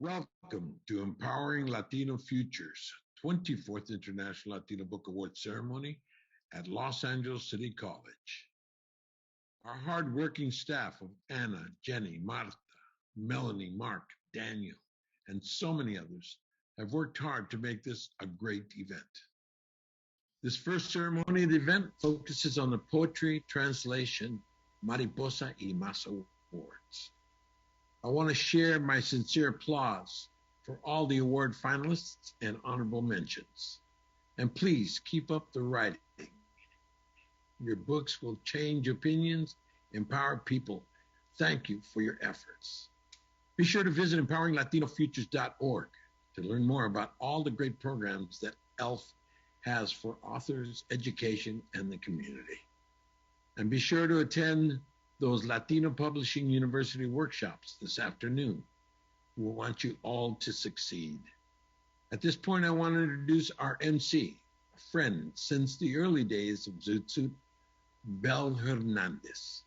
Welcome to Empowering Latino Futures, 24th International Latino Book Award Ceremony at Los Angeles City College. Our hardworking staff of Anna, Jenny, Marta, Melanie, Mark, Daniel, and so many others have worked hard to make this a great event. This first ceremony of the event focuses on the Poetry Translation Mariposa y Mas Awards. I want to share my sincere applause for all the award finalists and honorable mentions. And please keep up the writing. Your books will change opinions, empower people. Thank you for your efforts. Be sure to visit empoweringlatinofutures.org to learn more about all the great programs that ELF has for authors, education, and the community. And be sure to attend those Latino Publishing University workshops this afternoon. We want you all to succeed. At this point, I want to introduce our MC, a friend since the early days of Zoot Suit, Belle Hernandez.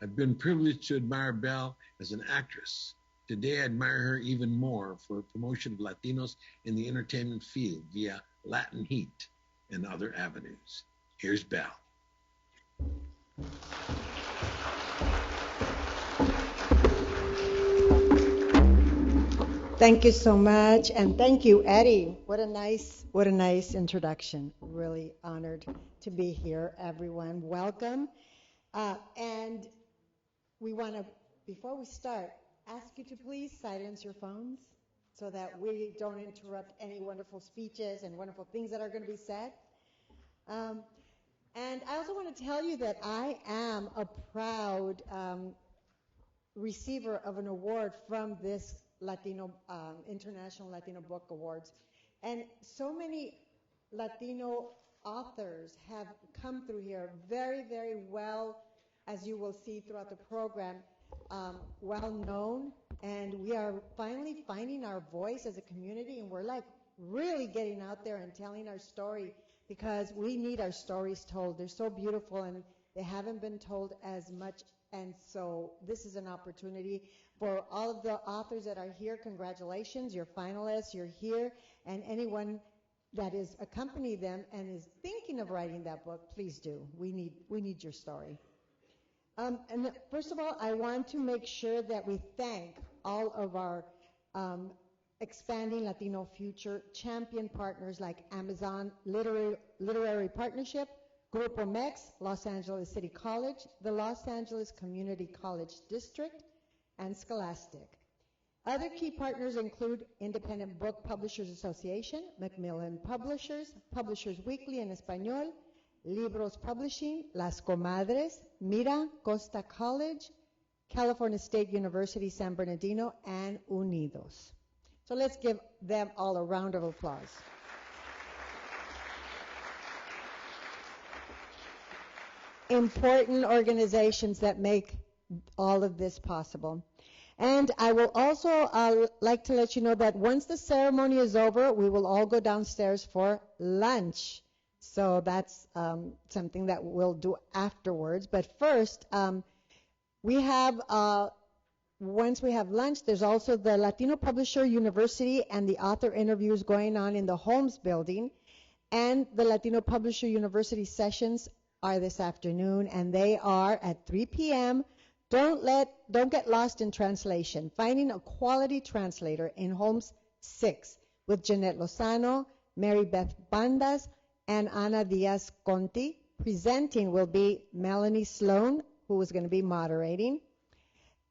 I've been privileged to admire Belle as an actress. Today, I admire her even more for her promotion of Latinos in the entertainment field via Latin Heat and other avenues. Here's Belle. Thank you so much, and thank you, Eddie. What a nice introduction. Really honored to be here, everyone. Welcome. And we want to, before we start, ask you to please silence your phones so that we don't interrupt any wonderful speeches and wonderful things that are going to be said. And I also want to tell you that I am a proud receiver of an award from this International Latino Book Awards. And so many Latino authors have come through here very, very well, as you will see throughout the program, well known. And we are finally finding our voice as a community, and we're like really getting out there and telling our story because we need our stories told. They're so beautiful and they haven't been told as much. And so this is an opportunity for all of the authors that are here. Congratulations, you're finalists, you're here, and anyone that is accompanying them and is thinking of writing that book, please do. We need your story. And first of all, I want to make sure that we thank all of our expanding Latino future champion partners like Amazon Literary Partnership, Grupo MEX, Los Angeles City College, the Los Angeles Community College District, and Scholastic. Other key partners include Independent Book Publishers Association, Macmillan Publishers, Publishers Weekly en Español, Libros Publishing, Las Comadres, Mira, Costa College, California State University San Bernardino, and Unidos. So let's give them all a round of applause. Important organizations that make all of this possible. And I will also like to let you know that once the ceremony is over, we will all go downstairs for lunch. So that's something that we'll do afterwards. But first, we have, once we have lunch, there's also the Latino Publisher University and the author interviews going on in the Holmes building. And the Latino Publisher University sessions are this afternoon, and they are at 3 p.m. Don't get lost in translation. Finding a quality translator in Holmes 6 with Jeanette Lozano, Mary Beth Bandas, and Ana Diaz Conti. Presenting will be Melanie Sloan, who is going to be moderating.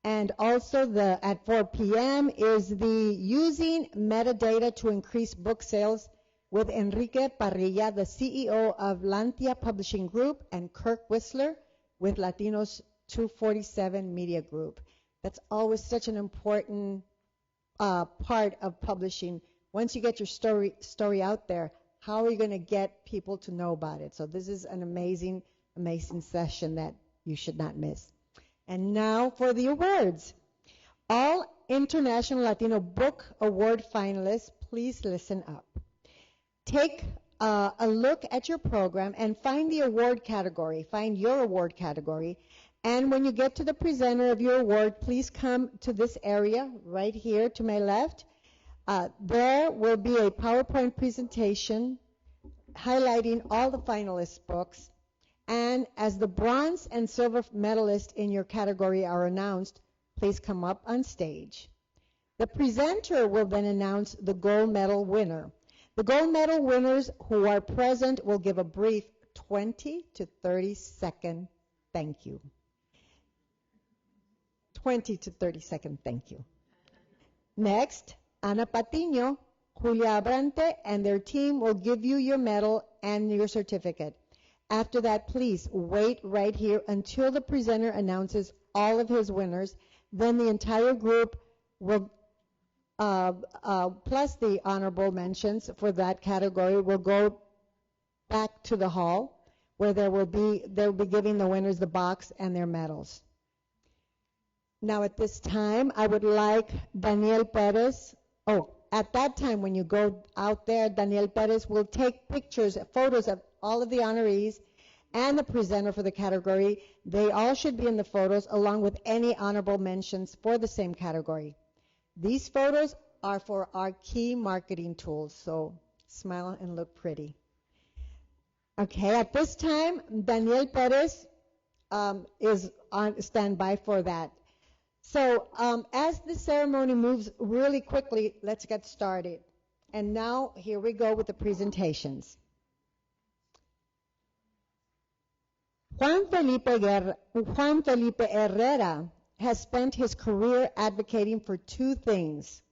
And also at 4 p.m. is the Using Metadata to Increase Book Sales with Enrique Parrilla, the CEO of Lantia Publishing Group, and Kirk Whistler with Latinos 247 Media Group. That's always such an important part of publishing. Once you get your story out there, how are you going to get people to know about it? So this is an amazing session that you should not miss. And now for the awards. All International Latino Book Award finalists, please listen up. Take a look at your program and find the award category, find your award category, And when you get to the presenter of your award, please come to this area right here to my left. There will be a PowerPoint presentation highlighting all the finalists' books. And as the bronze and silver medalists in your category are announced, please come up on stage. The presenter will then announce the gold medal winner. The gold medal winners who are present will give a brief 20 to 30-second thank you. 20 to 30-second thank you. Next, Ana Patiño, Julia Abrante, and their team will give you your medal and your certificate. After that, please wait right here until the presenter announces all of his winners. Then the entire group will, plus the honorable mentions for that category, will go back to the hall where they'll be giving the winners the box and their medals. Now at this time, I would like Daniel Perez. Oh, at that time when you go out there, Daniel Perez will take pictures, photos of all of the honorees and the presenter for the category. They all should be in the photos along with any honorable mentions for the same category. These photos are for our key marketing tools, so smile and look pretty. Okay, at this time, Daniel Perez is on standby for that. So as the ceremony moves really quickly, let's get started. And now, here we go with the presentations. Juan Felipe Herrera has spent his career advocating for two things: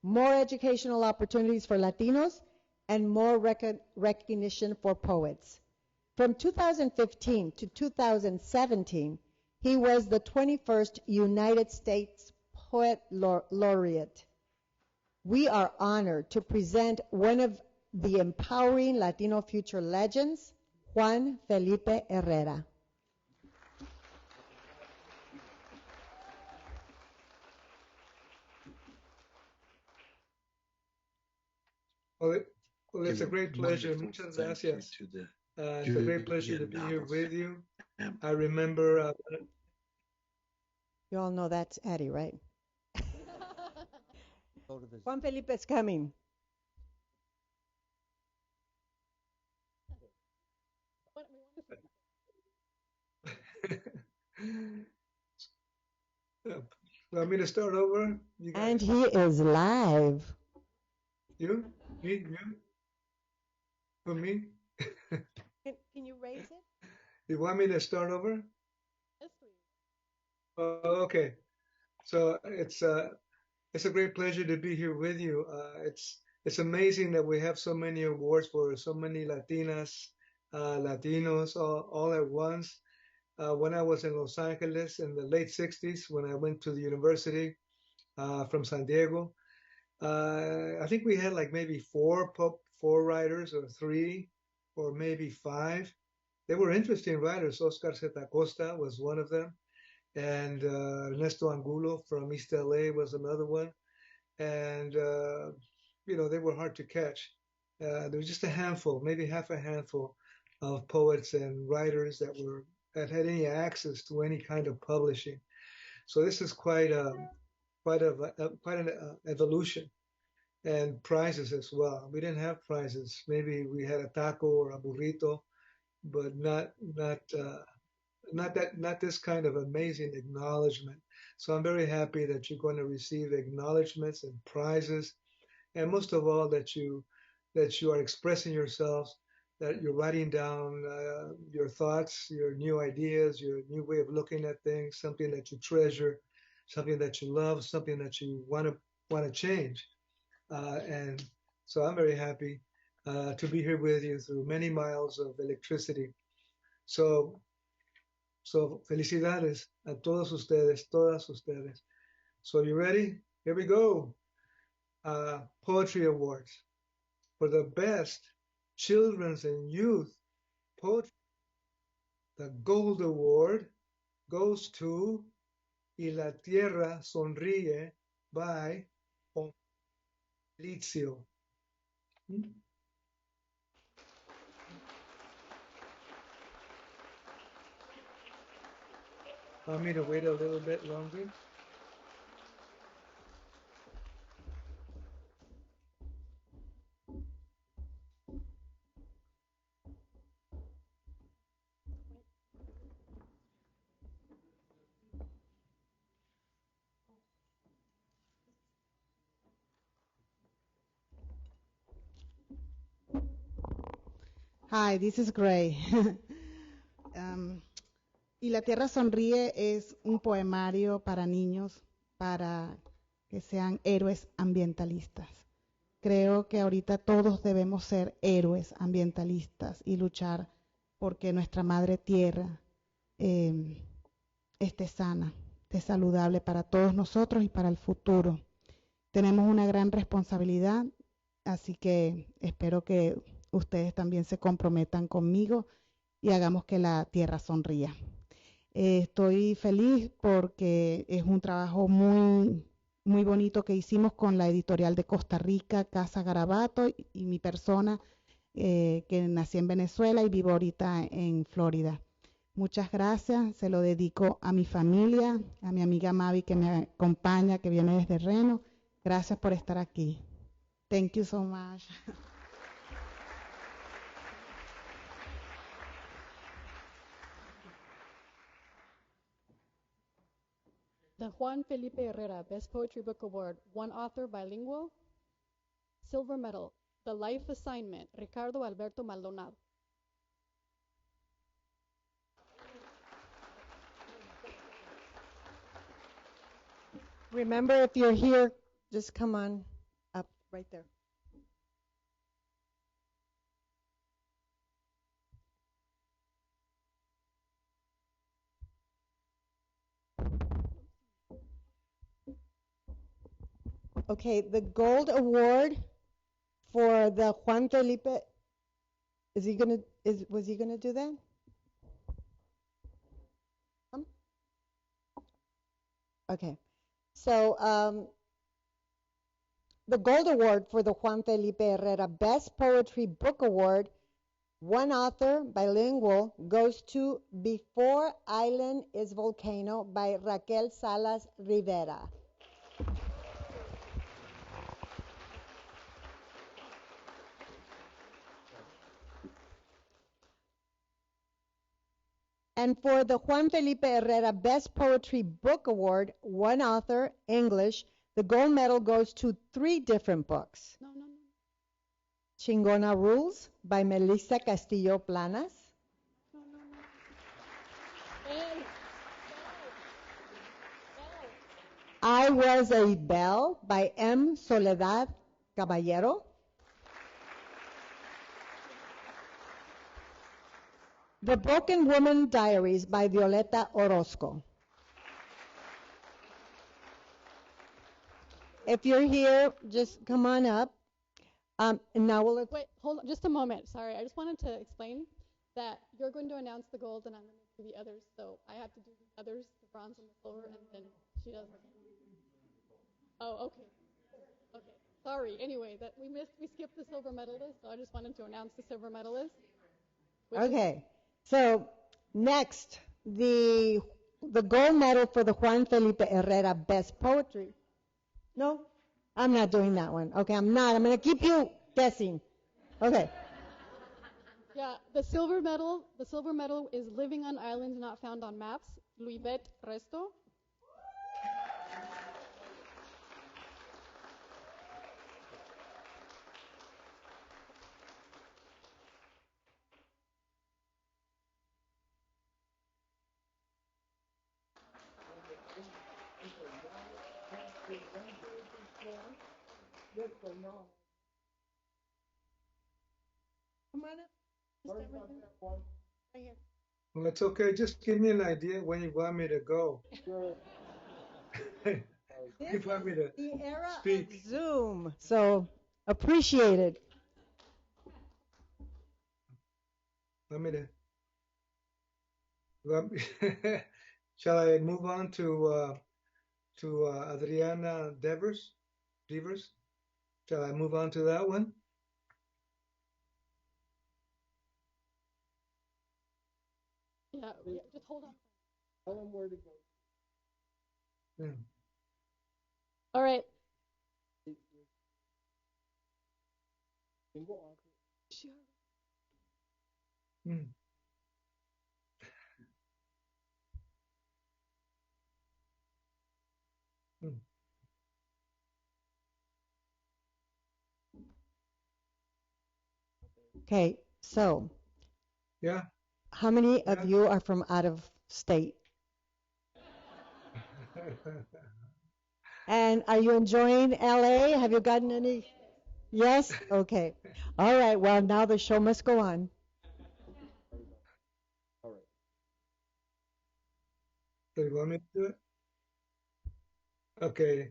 more educational opportunities for Latinos and more recognition for poets. From 2015 to 2017, he was the 21st United States Poet Laureate. We are honored to present one of the empowering Latino future legends, Juan Felipe Herrera. Well, it's a great pleasure. Muchas gracias. It's a great pleasure to be here with you. I remember. You all know that's Eddie, right? Juan Felipe is coming. Want me to start over? You guys? And he is live. You? Me? You? For me? Can you raise it? You want me to start over? Yes, please. Okay. So it's a great pleasure to be here with you. It's amazing that we have so many awards for so many Latinas, Latinos all at once. When I was in Los Angeles in the late 60s, when I went to the university from San Diego, I think we had like maybe four writers or three or maybe five. They were interesting writers. Oscar Zeta Costa was one of them, and Ernesto Angulo from East LA was another one. And they were hard to catch. There was just a handful, maybe half a handful of poets and writers that had any access to any kind of publishing. So this is quite an evolution, and prizes as well. We didn't have prizes. Maybe we had a taco or a burrito, but not this kind of amazing acknowledgement. So I'm very happy that you're going to receive acknowledgments and prizes, and most of all that you are expressing yourselves, that you're writing down your thoughts, your new ideas, your new way of looking at things, something that you treasure, something that you love, something that you want to change. And so I'm very happy to be here with you through many miles of electricity. So felicidades a todos ustedes, todas ustedes. So you ready? Here we go. Poetry Awards. For the best children's and youth poetry, the Gold Award goes to Y la Tierra Sonríe by Lizio. Want me to wait a little bit longer? Hi, this is Gray. Um, y La Tierra Sonríe es un poemario para niños para que sean héroes ambientalistas. Creo que ahorita todos debemos ser héroes ambientalistas y luchar porque nuestra madre tierra eh, esté sana, esté saludable para todos nosotros y para el futuro. Tenemos una gran responsabilidad, así que espero que ustedes también se comprometan conmigo y hagamos que la tierra sonría. Estoy feliz porque es un trabajo muy bonito que hicimos con la editorial de Costa Rica, Casa Garabato, y mi persona, que nací en Venezuela y vivo ahorita en Florida. Muchas gracias, se lo dedico a mi familia, a mi amiga Mavi que me acompaña, que viene desde Reno. Gracias por estar aquí. Thank you so much. The Juan Felipe Herrera Best Poetry Book Award, one author bilingual. Silver medal, The Life Assignment, Ricardo Alberto Maldonado. Remember, if you're here, just come on up right there. Okay, the gold award for the Juan Felipe, was he gonna do that? Okay, so the gold award for the Juan Felipe Herrera Best Poetry Book Award, one author, bilingual, goes to Before Island is Volcano by Raquel Salas Rivera. And for the Juan Felipe Herrera Best Poetry Book Award, one author, English, the gold medal goes to 3 different books. No. Chingona Rules by Melissa Castillo Planas. No. Hey. I Was a Belle by M. Soledad Caballero. The Broken Woman Diaries by Violeta Orozco. If you're here, just come on up. And now we'll... Wait, hold on just a moment. Sorry, I just wanted to explain that you're going to announce the gold and I'm going to do the others. So I have to do the others, the bronze and the silver, and then she does it. Oh, okay. Okay. Sorry. Anyway, that we skipped the silver medalist, so I just wanted to announce the silver medalist. Okay. So next, the gold medal for the Juan Felipe Herrera Best Poetry. No, I'm not doing that one. Okay, I'm not. I'm going to keep you guessing. Okay. Yeah, the silver medal is Living on Islands Not Found on Maps, Luibet Resto. Come on up. Right here. Well, it's okay. Just give me an idea when you want me to go. You want me to The era speak? of Zoom, so appreciate it. Want me to? want me- Shall I move on to Adriana Devers? Devers? Shall I move on to that one? Yeah, just hold on. Yeah. All right. Mm. Mm. Okay, so Yeah. how many of Yeah. you are from out of state? And are you enjoying LA? Have you gotten any? Yes? Okay. All right, well, now the show must go on. So you want me to do it? Okay.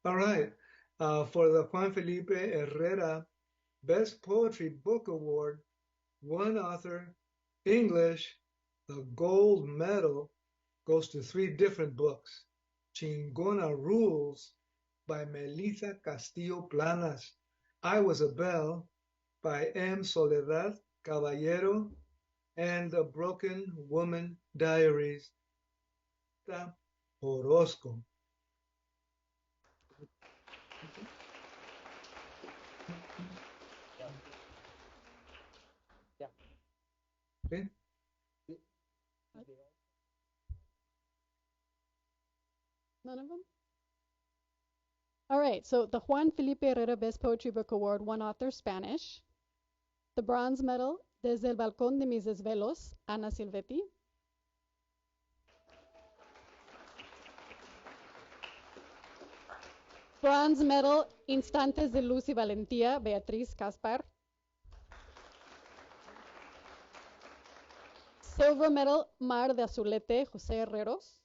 All right. For the Juan Felipe Herrera Best Poetry Book Award, one author, English, the gold medal goes to three different books. Chingona Rules by Melissa Castillo Planas. I Was a Bell by M. Soledad Caballero, and The Broken Woman Diaries, da Orozco. Okay? None of them? All right, so the Juan Felipe Herrera Best Poetry Book Award, one author, Spanish. The bronze medal, Desde el balcón de mis desvelos, Ana Silvetti. Bronze medal, Instantes de Luz y Valentía, Beatriz Caspar. Silver medal, Mar de Azulete, José Herreros.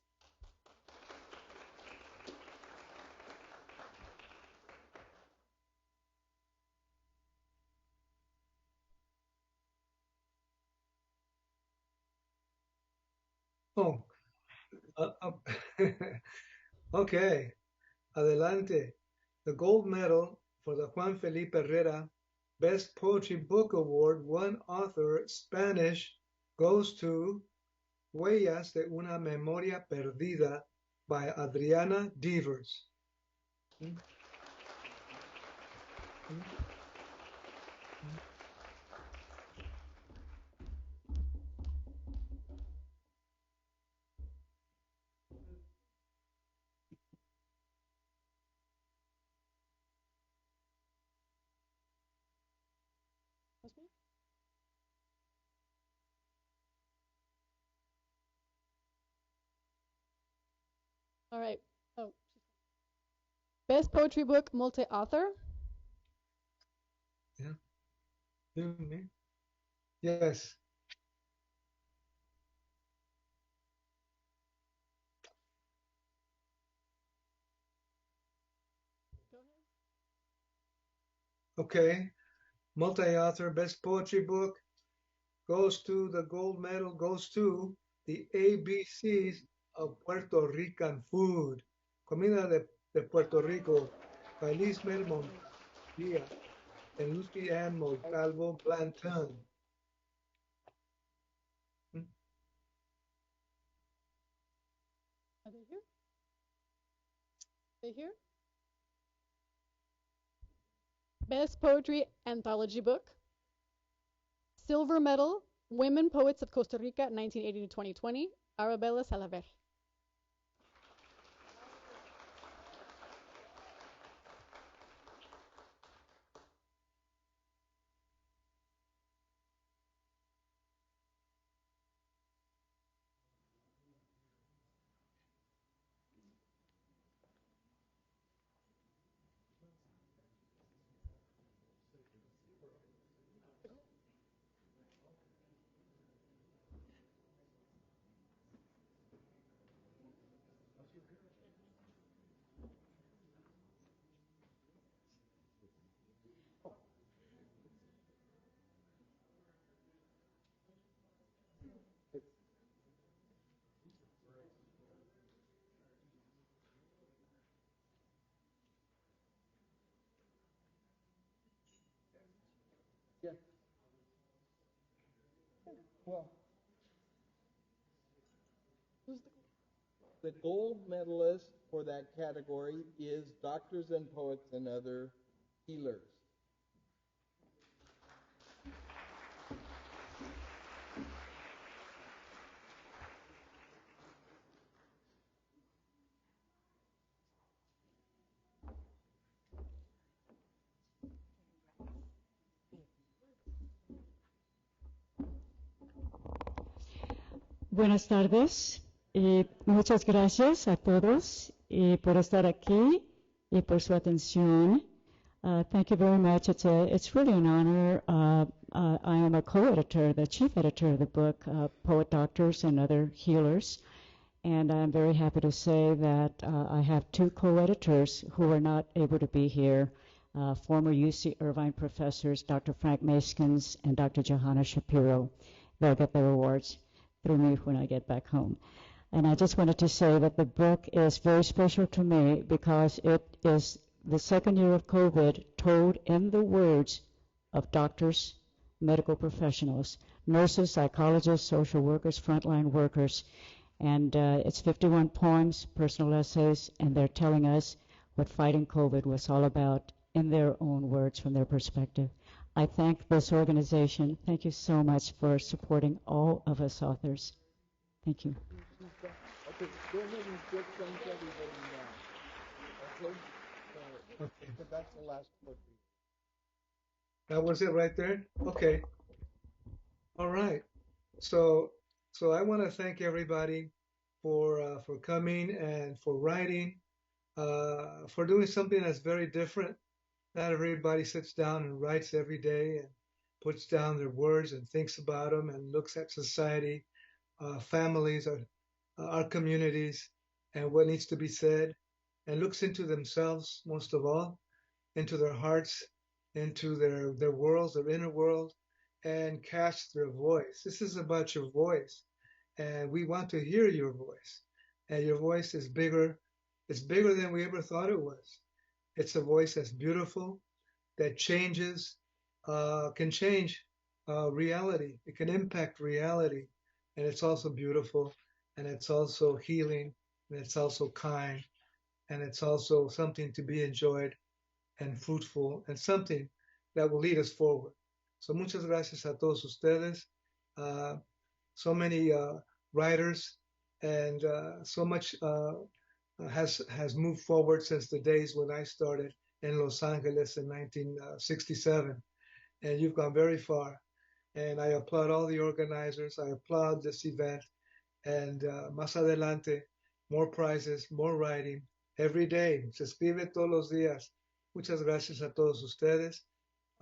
Oh, uh, uh, okay. Adelante. The gold medal for the Juan Felipe Herrera Best Poetry Book Award, one author, Spanish, goes to Huellas de una Memoria Perdida by Adriana Devers. Mm, mm, mm. All right. Oh. Best Poetry Book, multi-author. Yeah. You, me? Yes. Okay. Multi-author Best Poetry Book goes to the gold medal goes to the ABCs of Puerto Rican food. Comida de Puerto Rico by Lismel Montilla and Lucy Ann Montalvo Blanton. Hmm? Are they here? They here? Best Poetry Anthology Book. Silver medal, Women Poets of Costa Rica, 1980 to 2020, Arabella Salaver. The gold medalist for that category is Doctors and Poets and Other Healers. Buenas tardes. Muchas gracias a todos por estar aquí y por su atención. Thank you very much. It's really an honor. I am a co-editor, the chief editor of the book, Poet Doctors and Other Healers. And I'm very happy to say that I have two co-editors who are not able to be here, former UC Irvine professors, Dr. Frank Maskins and Dr. Johanna Shapiro. They'll get their awards through me when I get back home. And I just wanted to say that the book is very special to me because it is the second year of COVID told in the words of doctors, medical professionals, nurses, psychologists, social workers, frontline workers. And it's 51 poems, personal essays, and they're telling us what fighting COVID was all about in their own words from their perspective. I thank this organization. Thank you so much for supporting all of us authors. Thank you. Okay, go ahead and get some to everybody now. Okay? So that's the last book. That was it right there? Okay. All right. So I want to thank everybody for coming and for writing, for doing something that's very different. Not everybody sits down and writes every day and puts down their words and thinks about them and looks at society, families, our communities, and what needs to be said, and looks into themselves most of all, into their hearts, into their worlds, their inner world, and casts their voice. This is about your voice, and we want to hear your voice. And your voice is bigger. It's bigger than we ever thought it was. It's a voice that's beautiful, that changes, can change reality. It can impact reality. And it's also beautiful, and it's also healing, and it's also kind, and it's also something to be enjoyed and fruitful, and something that will lead us forward. So muchas gracias a todos ustedes. So many writers, and so much has moved forward since the days when I started in Los Angeles in 1967, and you've gone very far. And I applaud all the organizers. I applaud this event, and más adelante, more prizes, more writing every day. Se escribe todos los días. Muchas gracias a todos ustedes.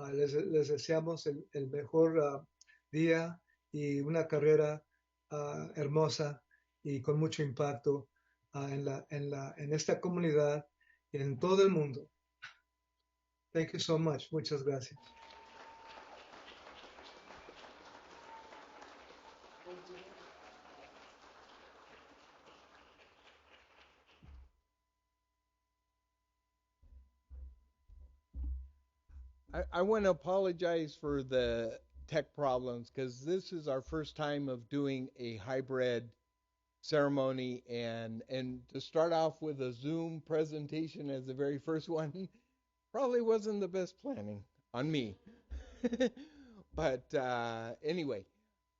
Les deseamos el mejor día y una carrera hermosa y con mucho impacto en esta comunidad y en todo el mundo. Thank you so much. Muchas gracias. I want to apologize for the tech problems because this is our first time of doing a hybrid ceremony, and to start off with a Zoom presentation as the very first one probably wasn't the best planning on me. But anyway,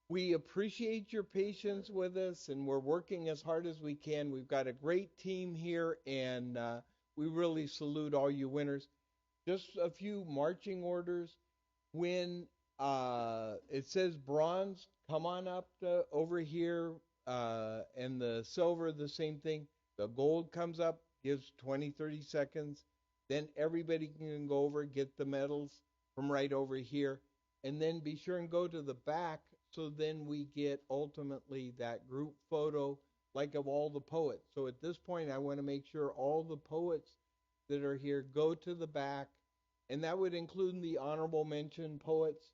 we appreciate your patience with us, and we're working as hard as we can. We've got a great team here, and we really salute all you winners. Just a few marching orders. When it says bronze, come on up over here, and the silver, the same thing. The gold comes up, gives 20, 30 seconds. Then everybody can go over, get the medals from right over here. And then be sure and go to the back so then we get ultimately that group photo like of all the poets. So at this point, I want to make sure all the poets that are here go to the back, and that would include the honorable mention poets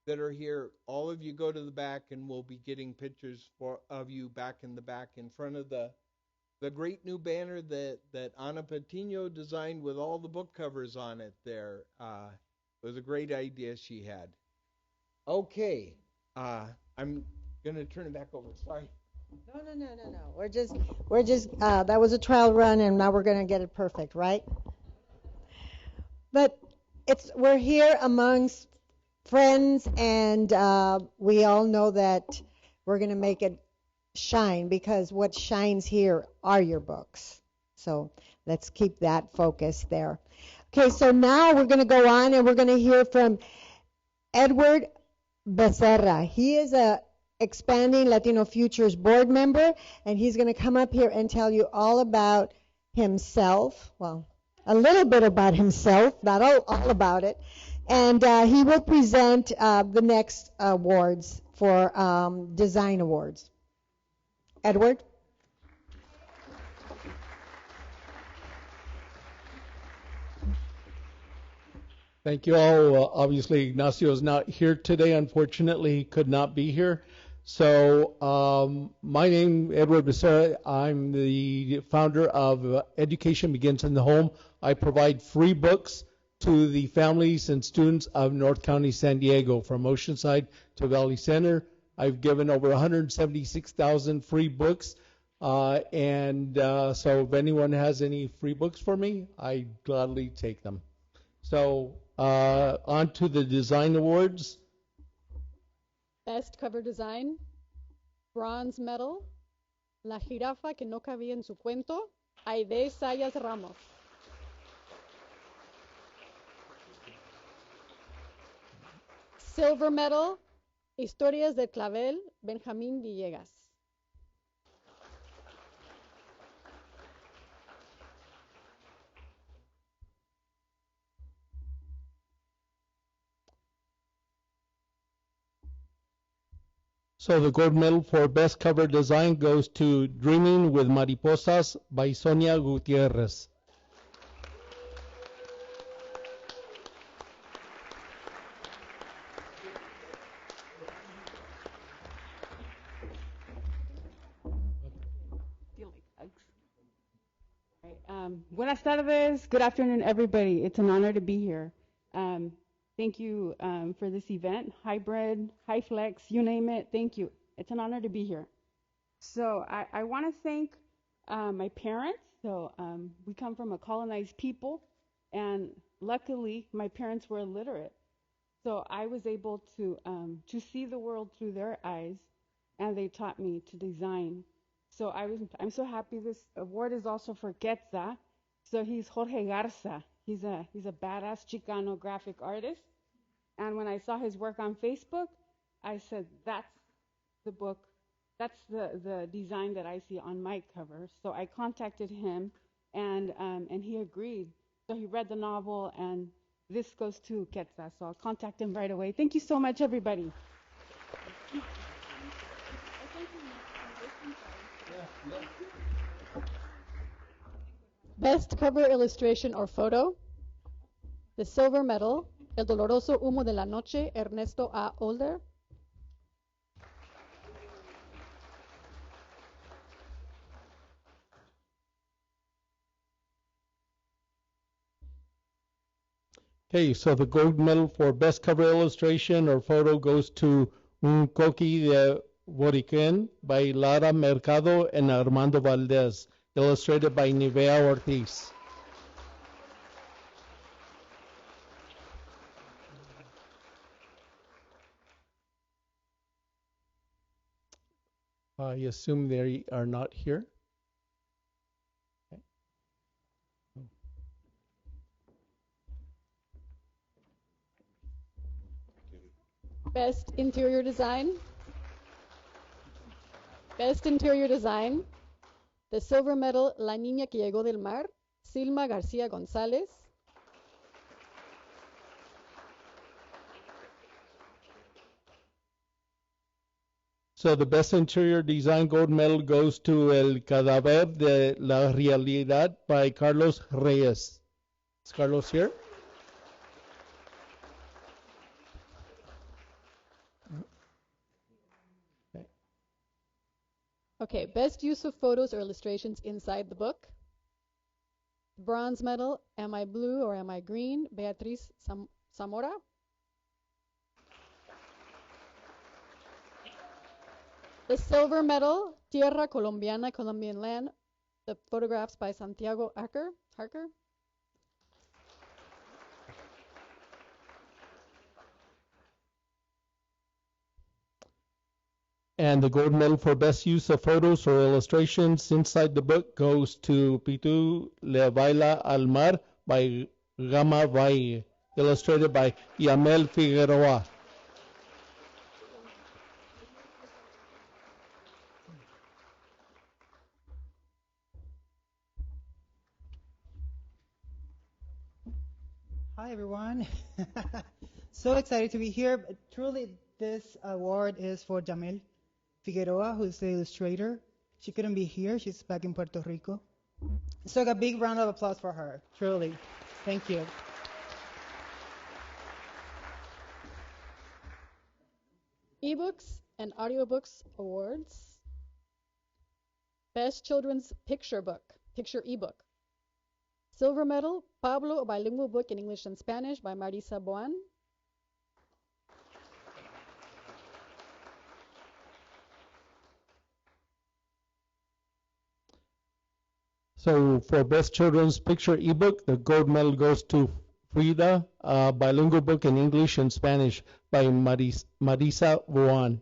that are here. All of you go to the back, and we'll be getting pictures of you back in the back in front of the great new banner that Ana Patino designed with all the book covers on it there. It was a great idea she had. Okay, I'm going to turn it back over. Sorry. No. We're just, that was a trial run and now we're going to get it perfect, right? But we're here amongst friends and we all know that we're going to make it shine because what shines here are your books. So let's keep that focus there. Okay, so now we're going to go on and we're going to hear from Edward Becerra. He is a Expanding Latino Futures board member, and he's going to come up here and tell you all about himself. Well, a little bit about himself, not all about it. And he will present the next awards for design awards. Edward? Thank you all. Obviously, Ignacio is not here today. Unfortunately, he could not be here. So, my name Edward Becerra. I'm the founder of Education Begins in the Home. I provide free books to the families and students of North County, San Diego, from Oceanside to Valley Center. I've given over 176,000 free books. So if anyone has any free books for me, I gladly take them. So, on to the design awards. Best cover design, bronze medal, La jirafa que no cabía en su cuento, Aide Sayas Ramos. Silver medal, Historias del Clavel, Benjamín Villegas. So the gold medal for best cover design goes to Dreaming with Mariposas by Sonia Gutierrez. Buenas tardes. Good afternoon, everybody. It's an honor to be here. Thank you for this event. Hybrid, High Flex, you name it. Thank you. It's an honor to be here. So I want to thank my parents. So we come from a colonized people, and luckily my parents were illiterate. So I was able to see the world through their eyes, and they taught me to design. So I'm so happy. This award is also for Quetzal. So he's Jorge Garza. He's a badass Chicano graphic artist. And when I saw his work on Facebook, I said, that's the book, that's the design that I see on my cover. So I contacted him, and he agreed. So he read the novel, and this goes to Quetzal. So I'll contact him right away. Thank you so much, everybody. Best cover illustration or photo, the silver medal, El doloroso humo de la noche, Ernesto A. Older. Okay, so the gold medal for best cover illustration or photo goes to Un Coqui de Boriquén by Lara Mercado and Armando Valdez, illustrated by Nivea Ortiz. I assume they are not here. Okay. Best interior design. Best interior design, the silver medal, La Niña que llegó del mar, Silma García González. So the best interior design gold medal goes to El Cadáver de la Realidad by Carlos Reyes. Is Carlos here? Okay, best use of photos or illustrations inside the book. Bronze medal, Am I Blue or Am I Green? Beatriz Zamora. The silver medal, Tierra Colombiana, Colombian Land, the photographs by Santiago Harker. And the gold medal for best use of photos or illustrations inside the book goes to Pitu Le Baila al Mar by Gama Valle, illustrated by Yamel Figueroa. Hi, everyone. So excited to be here. Truly, this award is for Jamel Figueroa, who's the illustrator. She couldn't be here. She's back in Puerto Rico. So a big round of applause for her. Truly. Thank you. Ebooks and audiobooks awards. Best children's picture ebook. Silver medal, Pablo, a bilingual book in English and Spanish by Marisa Boan. So for best children's picture ebook, the gold medal goes to Frida, a bilingual book in English and Spanish by Marisa Boan.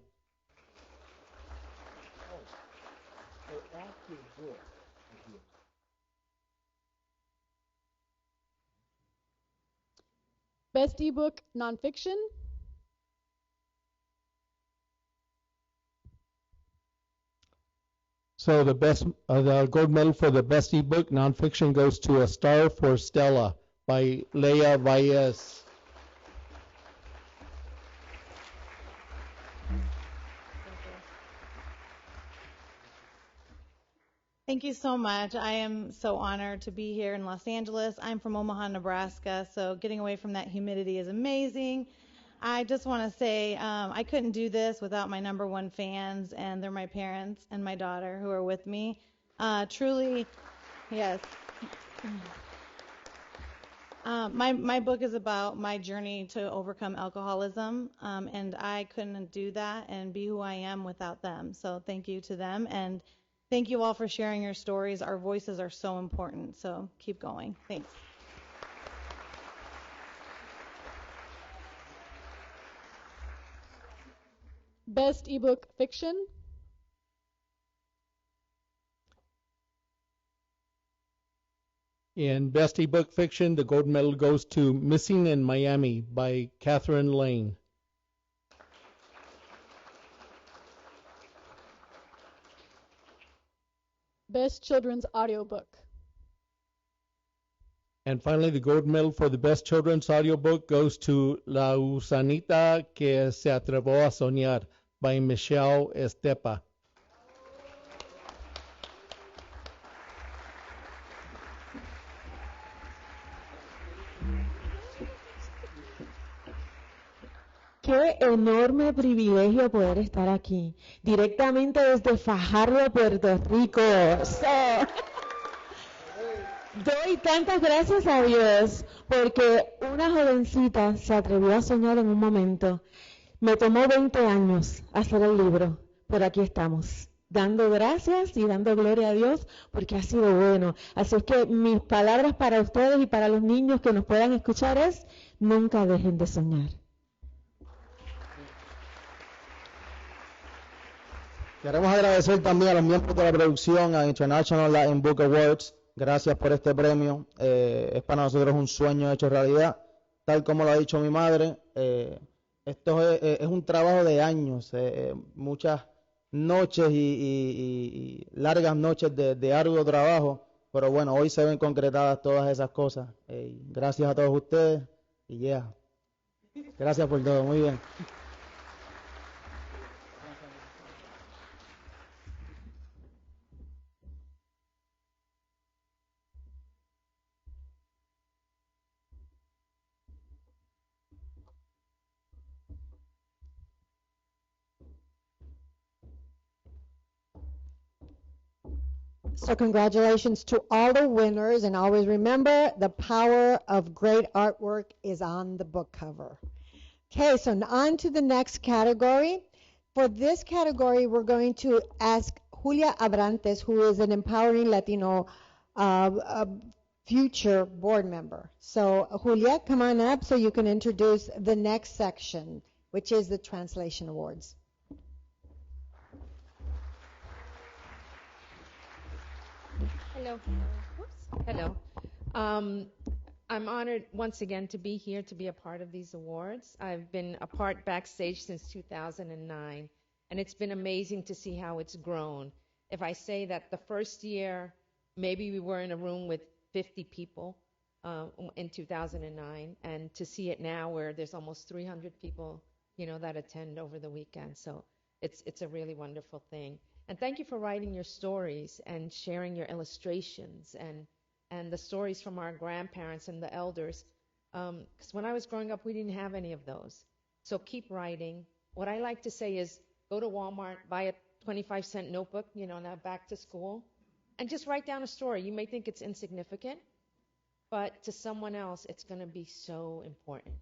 Best ebook nonfiction. So the gold medal for the best ebook nonfiction goes to A Star for Stella by Leah Valles. Thank you so much. I am so honored to be here in Los Angeles. I'm from Omaha, Nebraska, so getting away from that humidity is amazing. I just want to say I couldn't do this without my number one fans, and they're my parents and my daughter who are with me. Truly, yes. My book is about my journey to overcome alcoholism, and I couldn't do that and be who I am without them. So thank you to them, and thank you all for sharing your stories. Our voices are so important, so keep going. Thanks. Best ebook fiction. In best ebook fiction, the gold medal goes to Missing in Miami by Catherine Lane. Best children's audiobook. And finally, the gold medal for the best children's audiobook goes to La Gusanita que se atrevió a soñar by Michelle Estepa. Qué enorme privilegio poder estar aquí, directamente desde Fajardo, Puerto Rico. Doy tantas gracias a Dios porque una jovencita se atrevió a soñar en un momento. Me tomó 20 años hacer el libro, pero aquí estamos, dando gracias y dando gloria a Dios porque ha sido bueno. Así es que mis palabras para ustedes y para los niños que nos puedan escuchar es: nunca dejen de soñar. Queremos agradecer también a los miembros de la producción, a International Latin Book Awards. Gracias por este premio. Es para nosotros un sueño hecho realidad. Tal como lo ha dicho mi madre, esto es un trabajo de años, muchas noches y largas noches de arduo trabajo. Pero bueno, hoy se ven concretadas todas esas cosas. Gracias a todos ustedes. Y yeah. Gracias por todo. Muy bien. So congratulations to all the winners, and always remember, the power of great artwork is on the book cover. Okay, so on to the next category. for this category, we're going to ask Julia Abrantes, who is an Empowering Latino future board member. So, Julia, come on up so you can introduce the next section, which is the Translation Awards. Hello. Hello. I'm honored once again to be here to be a part of these awards. I've been a part backstage since 2009, and it's been amazing to see how it's grown. If I say that the first year, maybe we were in a room with 50 people in 2009, and to see it now where there's almost 300 people, that attend over the weekend. So it's a really wonderful thing. And thank you for writing your stories and sharing your illustrations and the stories from our grandparents and the elders. Because when I was growing up, we didn't have any of those. So keep writing. What I like to say is go to Walmart, buy a 25-cent notebook, now back to school, and just write down a story. You may think it's insignificant, but to someone else, it's going to be so important.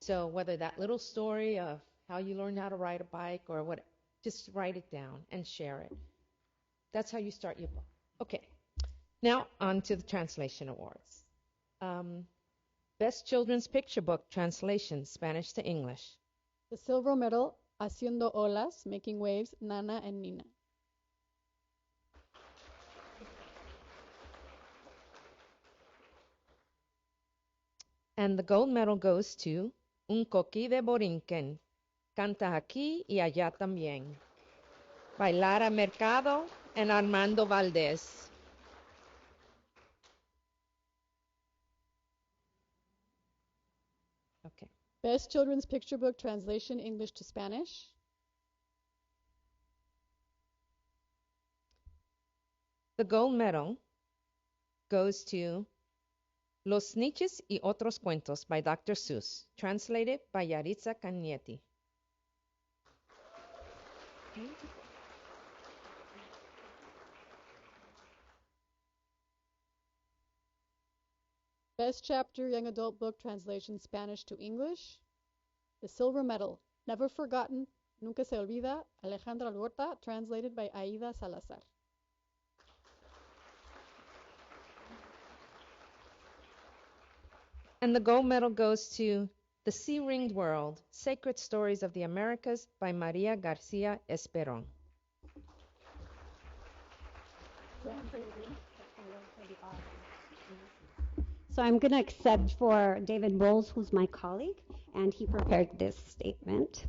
So whether that little story of how you learned how to ride a bike or what, just write it down and share it. That's how you start your book. Okay. Now, on to the Translation Awards. Best Children's Picture Book Translation, Spanish to English. The silver medal, Haciendo Olas, Making Waves, Nana and Nina. And the gold medal goes to Un Coquí de Borinquen, Canta Aquí y Allá También, by Lara Mercado and Armando Valdez. Okay. Best Children's Picture Book Translation, English to Spanish. The gold medal goes to Los Niches y Otros Cuentos by Dr. Seuss, translated by Yaritza Cagnetti. Best Chapter Young Adult Book Translation, Spanish to English. The Silver Medal, Never Forgotten, Nunca Se Olvida, Alejandra Algorta, translated by Aida Salazar. And the gold medal goes to The Sea-Ringed World, Sacred Stories of the Americas by Maria Garcia Esperon. So I'm going to accept for David Bowles, who's my colleague, and he prepared this statement.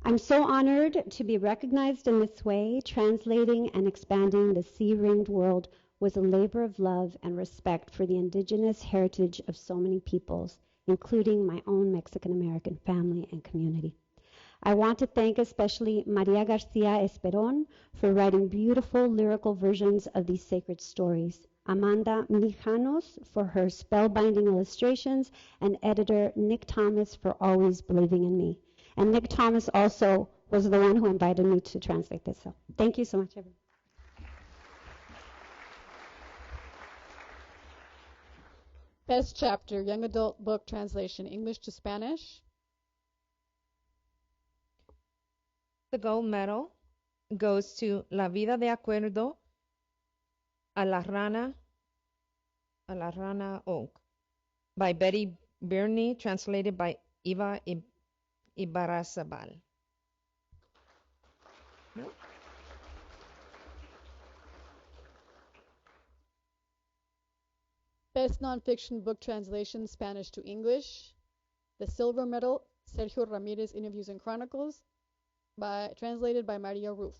I'm so honored to be recognized in this way. Translating and expanding The Sea-Ringed World was a labor of love and respect for the indigenous heritage of so many peoples, including my own Mexican-American family and community. I want to thank especially Maria Garcia Esperon for writing beautiful lyrical versions of these sacred stories, Amanda Mijanos for her spellbinding illustrations, and editor Nick Thomas for always believing in me. And Nick Thomas also was the one who invited me to translate this. So thank you so much, everyone. Best Chapter Young Adult Book Translation, English to Spanish. The gold medal goes to La Vida de Acuerdo a la Rana Oak by Betty Birney, translated by Eva Ibarazabal. No? Best Nonfiction Book Translation, Spanish to English. The Silver Medal, Sergio Ramirez Interviews and Chronicles, translated by Maria Ruf.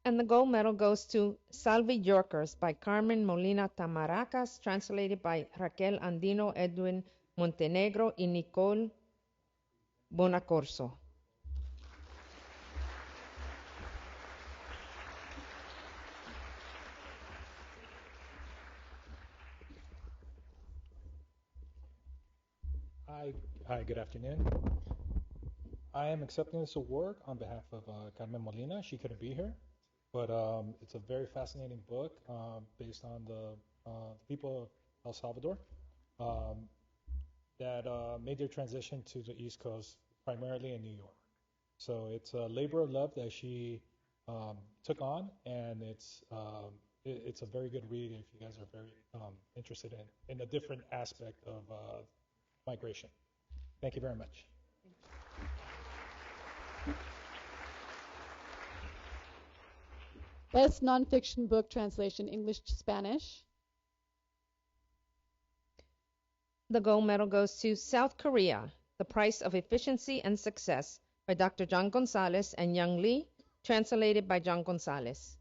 And the gold medal goes to Salvi Yorkers by Carmen Molina Tamaracas, translated by Raquel Andino, Edwin Montenegro, y Nicole Bonacorso. Hi, good afternoon. I am accepting this award on behalf of Carmen Molina. She couldn't be here, but it's a very fascinating book based on the people El Salvador, that made their transition to the East Coast, primarily in New York. So it's a labor of love that she took on, and it's a very good read if you guys are very interested in a different aspect of migration. Thank you very much. Best nonfiction book translation, English to Spanish. The gold medal goes to South Korea, The Price of Efficiency and Success by Dr. John Gonzalez and Young Lee, translated by John Gonzalez.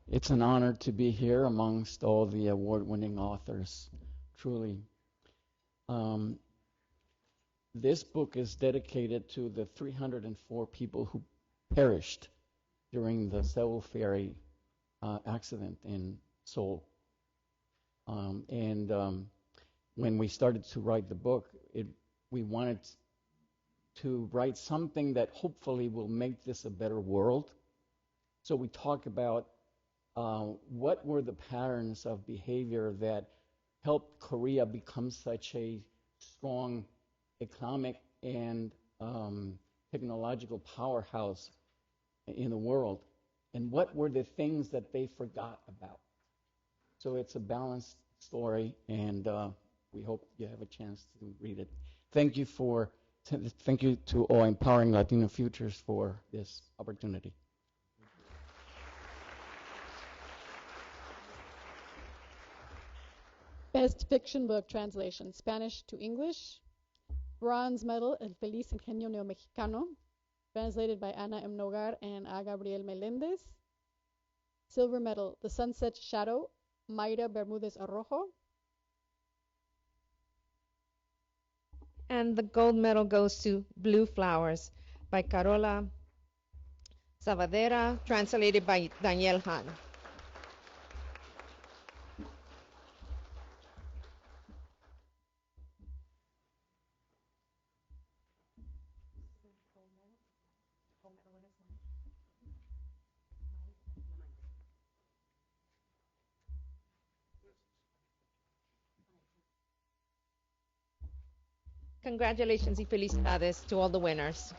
It's an honor to be here amongst all the award-winning authors, truly. This book is dedicated to the 304 people who perished during the Seoul ferry accident in Seoul. When we started to write the book, we wanted to write something that hopefully will make this a better world. So we talk about what were the patterns of behavior that helped Korea become such a strong economic and technological powerhouse in the world, and what were the things that they forgot about. So it's a balanced story, and we hope you have a chance to read it. Thank you to all Empowering Latino Futures for this opportunity. Best fiction book translation, Spanish to English. Bronze medal, El Feliz Ingenio Neomexicano, translated by Ana M. Nogar and A. Gabriel Melendez. Silver medal, The Sunset Shadow, Mayra Bermudez Arrojo. And the gold medal goes to Blue Flowers by Carola Savadera, translated by Daniel Han. Congratulations y felicidades to all the winners.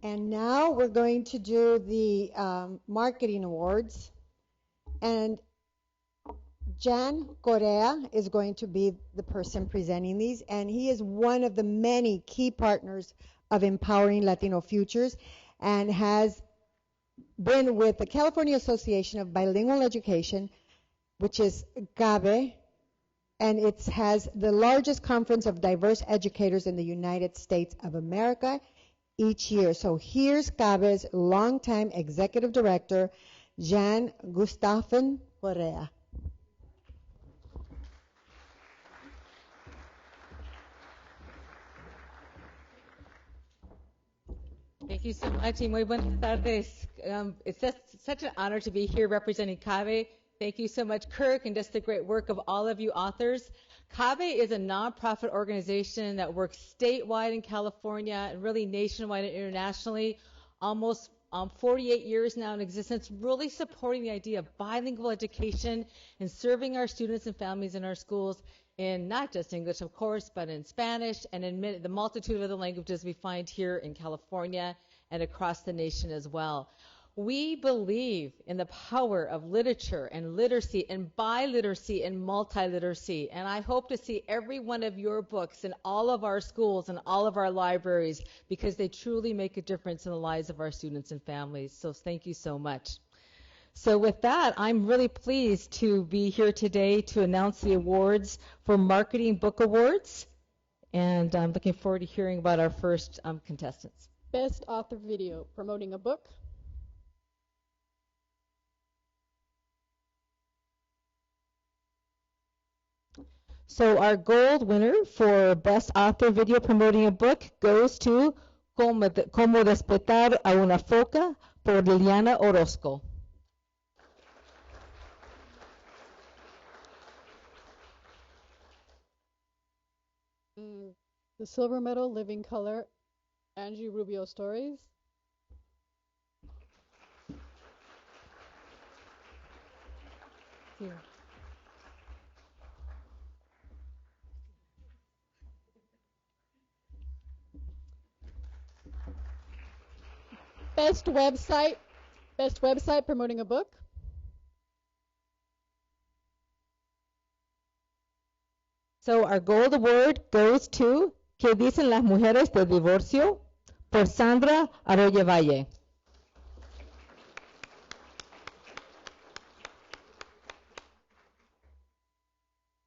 And now we're going to do the marketing awards. And Jan Correa is going to be the person presenting these, and he is one of the many key partners of Empowering Latino Futures and has been with the California Association of Bilingual Education, which is CABE, and it has the largest conference of diverse educators in the United States of America each year. So here's CABE's longtime executive director, Jan Gustafson Correa. Thank you so much, y muy buenas tardes. It's such an honor to be here representing CABE. Thank you so much, Kirk, and just the great work of all of you authors. CABE is a nonprofit organization that works statewide in California and really nationwide and internationally, almost 48 years now in existence, really supporting the idea of bilingual education and serving our students and families in our schools in not just English, of course, but in Spanish and in the multitude of other languages we find here in California and across the nation as well. We believe in the power of literature and literacy and biliteracy and multiliteracy, and I hope to see every one of your books in all of our schools and all of our libraries because they truly make a difference in the lives of our students and families. So thank you so much. So with that, I'm really pleased to be here today to announce the awards for Marketing Book Awards, and I'm looking forward to hearing about our first contestants. Best author video, promoting a book. So our gold winner for Best Author Video Promoting a Book goes to Como Despertar a una Foca por Liliana Orozco. The silver medal, Living Color, Angie Rubio Stories. Here. Best website promoting a book. So our gold award goes to ¿Qué dicen las mujeres del divorcio? Por Sandra Arroyo Valle.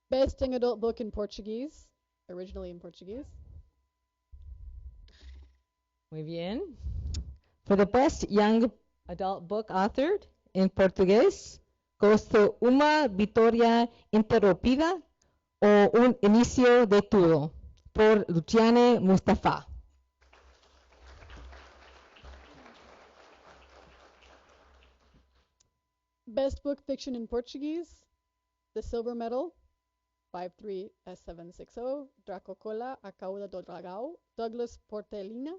Best young adult book in Portuguese, originally in Portuguese. Muy bien. For the best young adult book authored in Portugués, goes to Uma Vitória Interrompida o Un Inicio de Tudo, por Luciane Mustafa. Best book fiction in Portuguese, The Silver Medal, 53S760, Draco Cola, A Cauda do Dragão, Douglas Portelina.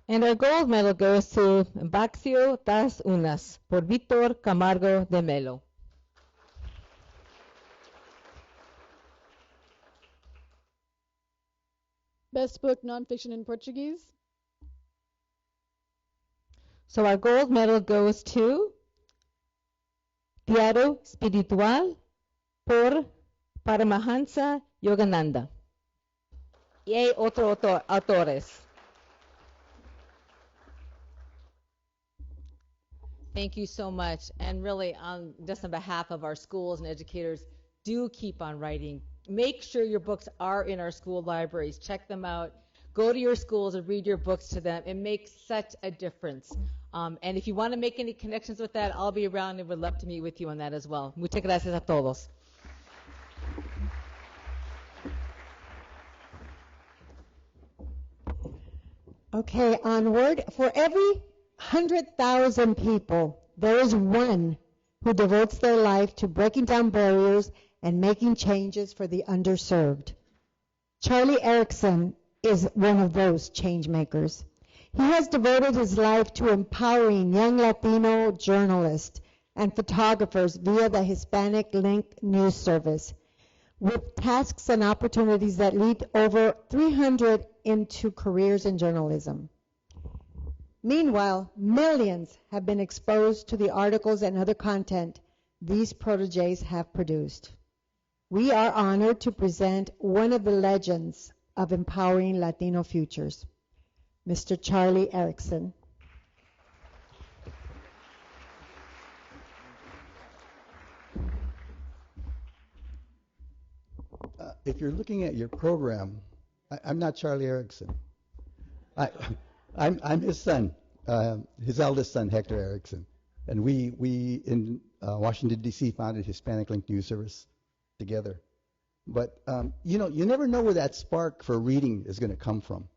And our gold medal goes to Baxio das Unas, por Víctor Camargo de Melo. Best book nonfiction in Portuguese. So our gold medal goes to Diário Espiritual por Paramahansa Yogananda. Y hay otros autores. Thank you so much. And really, just on behalf of our schools and educators, do keep on writing. Make sure your books are in our school libraries. Check them out. Go to your schools and read your books to them. It makes such a difference. And if you want to make any connections with that, I'll be around and would love to meet with you on that as well. Muchas gracias a todos. Okay, onward. For every 100,000 people, there is one who devotes their life to breaking down barriers and making changes for the underserved. Charlie Erickson is one of those change makers. He has devoted his life to empowering young Latino journalists and photographers via the Hispanic Link news service, with tasks and opportunities that lead over 300 into careers in journalism. Meanwhile, millions have been exposed to the articles and other content these proteges have produced. We are honored to present one of the legends of empowering Latino futures, Mr. Charlie Erickson. If you're looking at your program, I'm not Charlie Erickson. I'm his son, his eldest son, Hector Erickson. And we in Washington, D.C. founded Hispanic Link News Service together. But, you never know where that spark for reading is going to come from.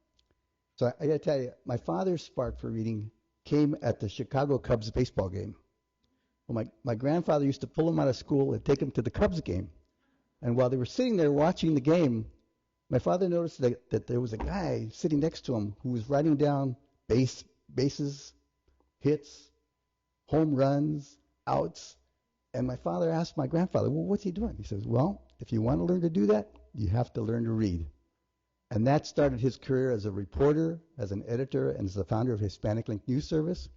So I got to tell you, my father's spark for reading came at the Chicago Cubs baseball game. Well, my grandfather used to pull him out of school and take him to the Cubs game. And while they were sitting there watching the game, my father noticed that there was a guy sitting next to him who was writing down bases, hits, home runs, outs. And my father asked my grandfather, well, what's he doing? He says, well, if you want to learn to do that, you have to learn to read. And that started his career as a reporter, as an editor, and as the founder of Hispanic Link News Service,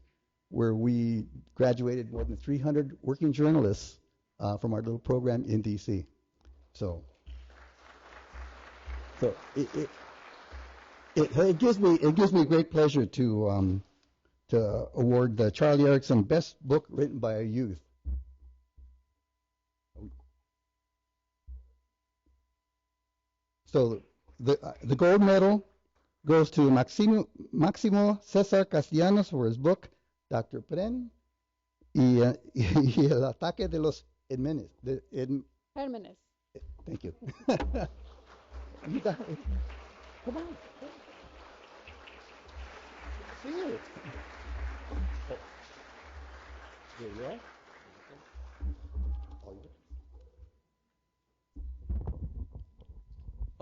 where we graduated more than 300 working journalists from our little program in D.C. So it gives me great pleasure to award the Charlie Erickson Best Book Written by a Youth. So the gold medal goes to Máximo César Castellanos for his book Dr. Pren y el ataque de los Hermenes. Hermenes. Thank you. Come on. See it. There you are.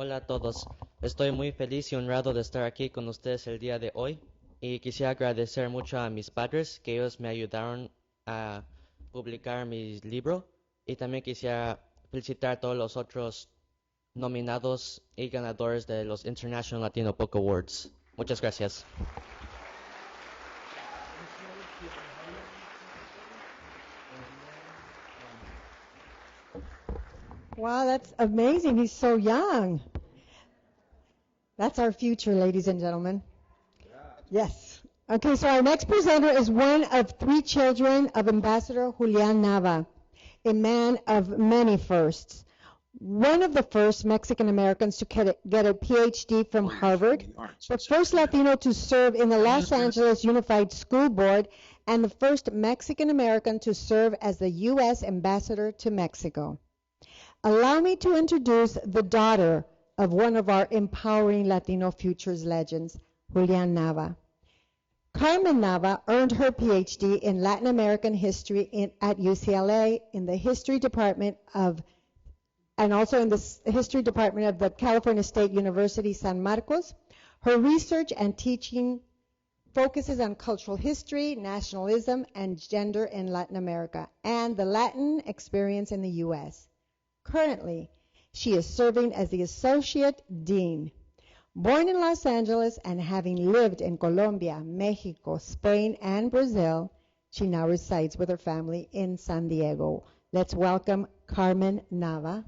Hola a todos. Estoy muy feliz y honrado de estar aquí con ustedes el día de hoy y quisiera agradecer mucho a mis padres que ellos me ayudaron a publicar mi libro y también quisiera felicitar a todos los otros nominados y ganadores de los International Latino Book Awards. Muchas gracias. Wow, that's amazing. He's so young. That's our future, ladies and gentlemen. Yes. Okay, so our next presenter is one of 3 children of Ambassador Julian Nava, a man of many firsts. One of the first Mexican Americans to get a PhD from Harvard, the first Latino to serve in the Los Angeles Unified School Board, and the first Mexican American to serve as the U.S. Ambassador to Mexico. Allow me to introduce the daughter of one of our Empowering Latino Futures legends, Julian Nava. Carmen Nava earned her PhD in Latin American history at UCLA in the history department and also in the history department of the California State University San Marcos. Her research and teaching focuses on cultural history, nationalism, and gender in Latin America, and the Latin experience in the U.S. Currently, she is serving as the Associate Dean. Born in Los Angeles and having lived in Colombia, Mexico, Spain, and Brazil, she now resides with her family in San Diego. Let's welcome Carmen Nava.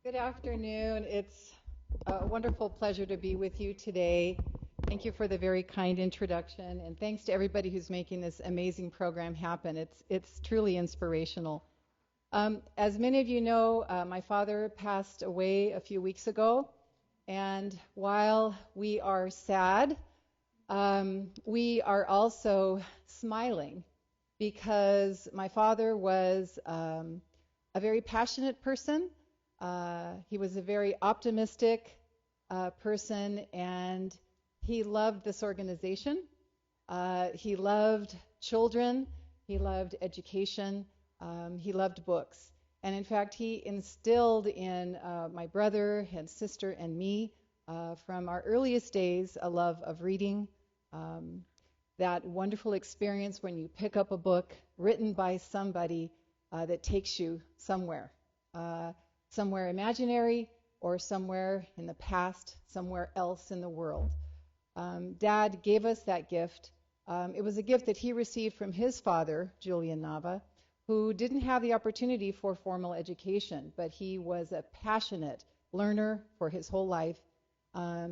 Good afternoon. It's a wonderful pleasure to be with you today. Thank you for the very kind introduction, and thanks to everybody who's making this amazing program happen. It's truly inspirational. As many of you know, my father passed away a few weeks ago, and while we are sad, we are also smiling because my father was a very passionate person. He was a very optimistic person, and he loved this organization. He loved children. He loved education. He loved books. And in fact, he instilled in my brother and sister and me from our earliest days a love of reading, that wonderful experience when you pick up a book written by somebody that takes you somewhere. Somewhere imaginary or somewhere in the past, somewhere else in the world. Dad gave us that gift. It was a gift that he received from his father, Julian Nava, who didn't have the opportunity for formal education, but he was a passionate learner for his whole life.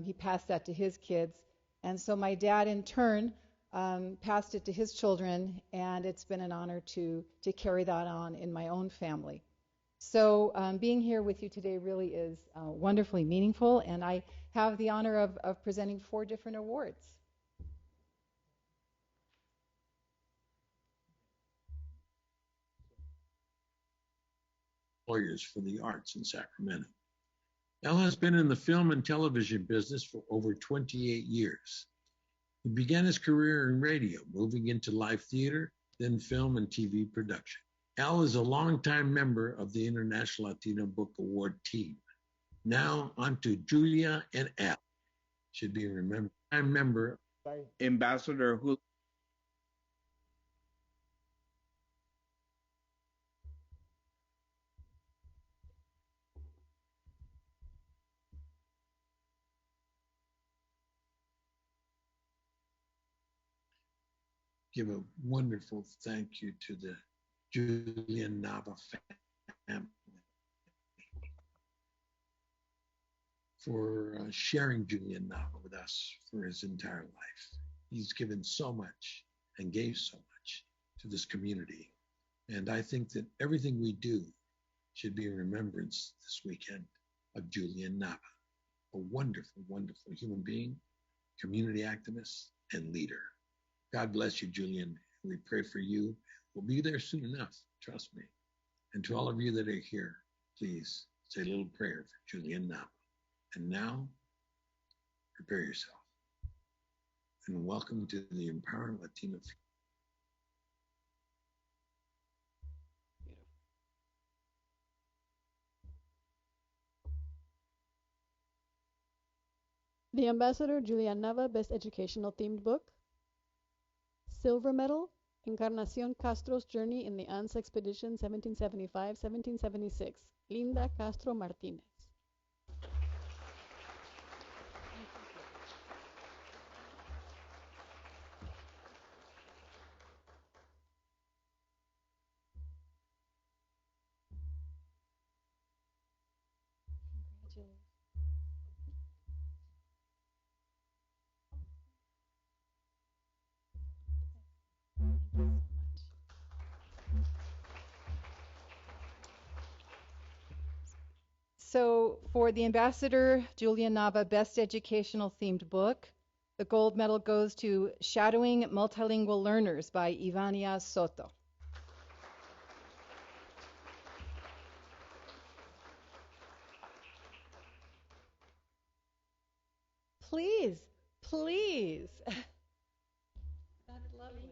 He passed that to his kids. And so my dad, in turn, passed it to his children, and it's been an honor to carry that on in my own family. So being here with you today really is wonderfully meaningful, and I have the honor of presenting 4 different awards. Lawyers for the Arts in Sacramento. Al has been in the film and television business for over 28 years. He began his career in radio, moving into live theater, then film and TV production. Al is a longtime member of the International Latino Book Award team. Now on to Julia and Al. Should be remembered. I'm member Ambassador Julio. Give a wonderful thank you to the Julian Nava family for sharing Julian Nava with us for his entire life. He's given so much and gave so much to this community. And I think that everything we do should be in remembrance this weekend of Julian Nava, a wonderful, wonderful human being, community activist, and leader. God bless you, Julian. We pray for you. We'll be there soon enough, trust me. And to all of you that are here, please say a little prayer for Julian Nava. And now, prepare yourself. And welcome to the Empowering Latino The Ambassador Julian Nava Best Educational Themed Book. Silver Medal, Encarnacion Castro's Journey in the Anza Expedition 1775-1776, Linda Castro Martinez. So for the Ambassador Julia Nava Best Educational Themed Book, the gold medal goes to Shadowing Multilingual Learners by Ivania Soto. Please, please. That's lovely.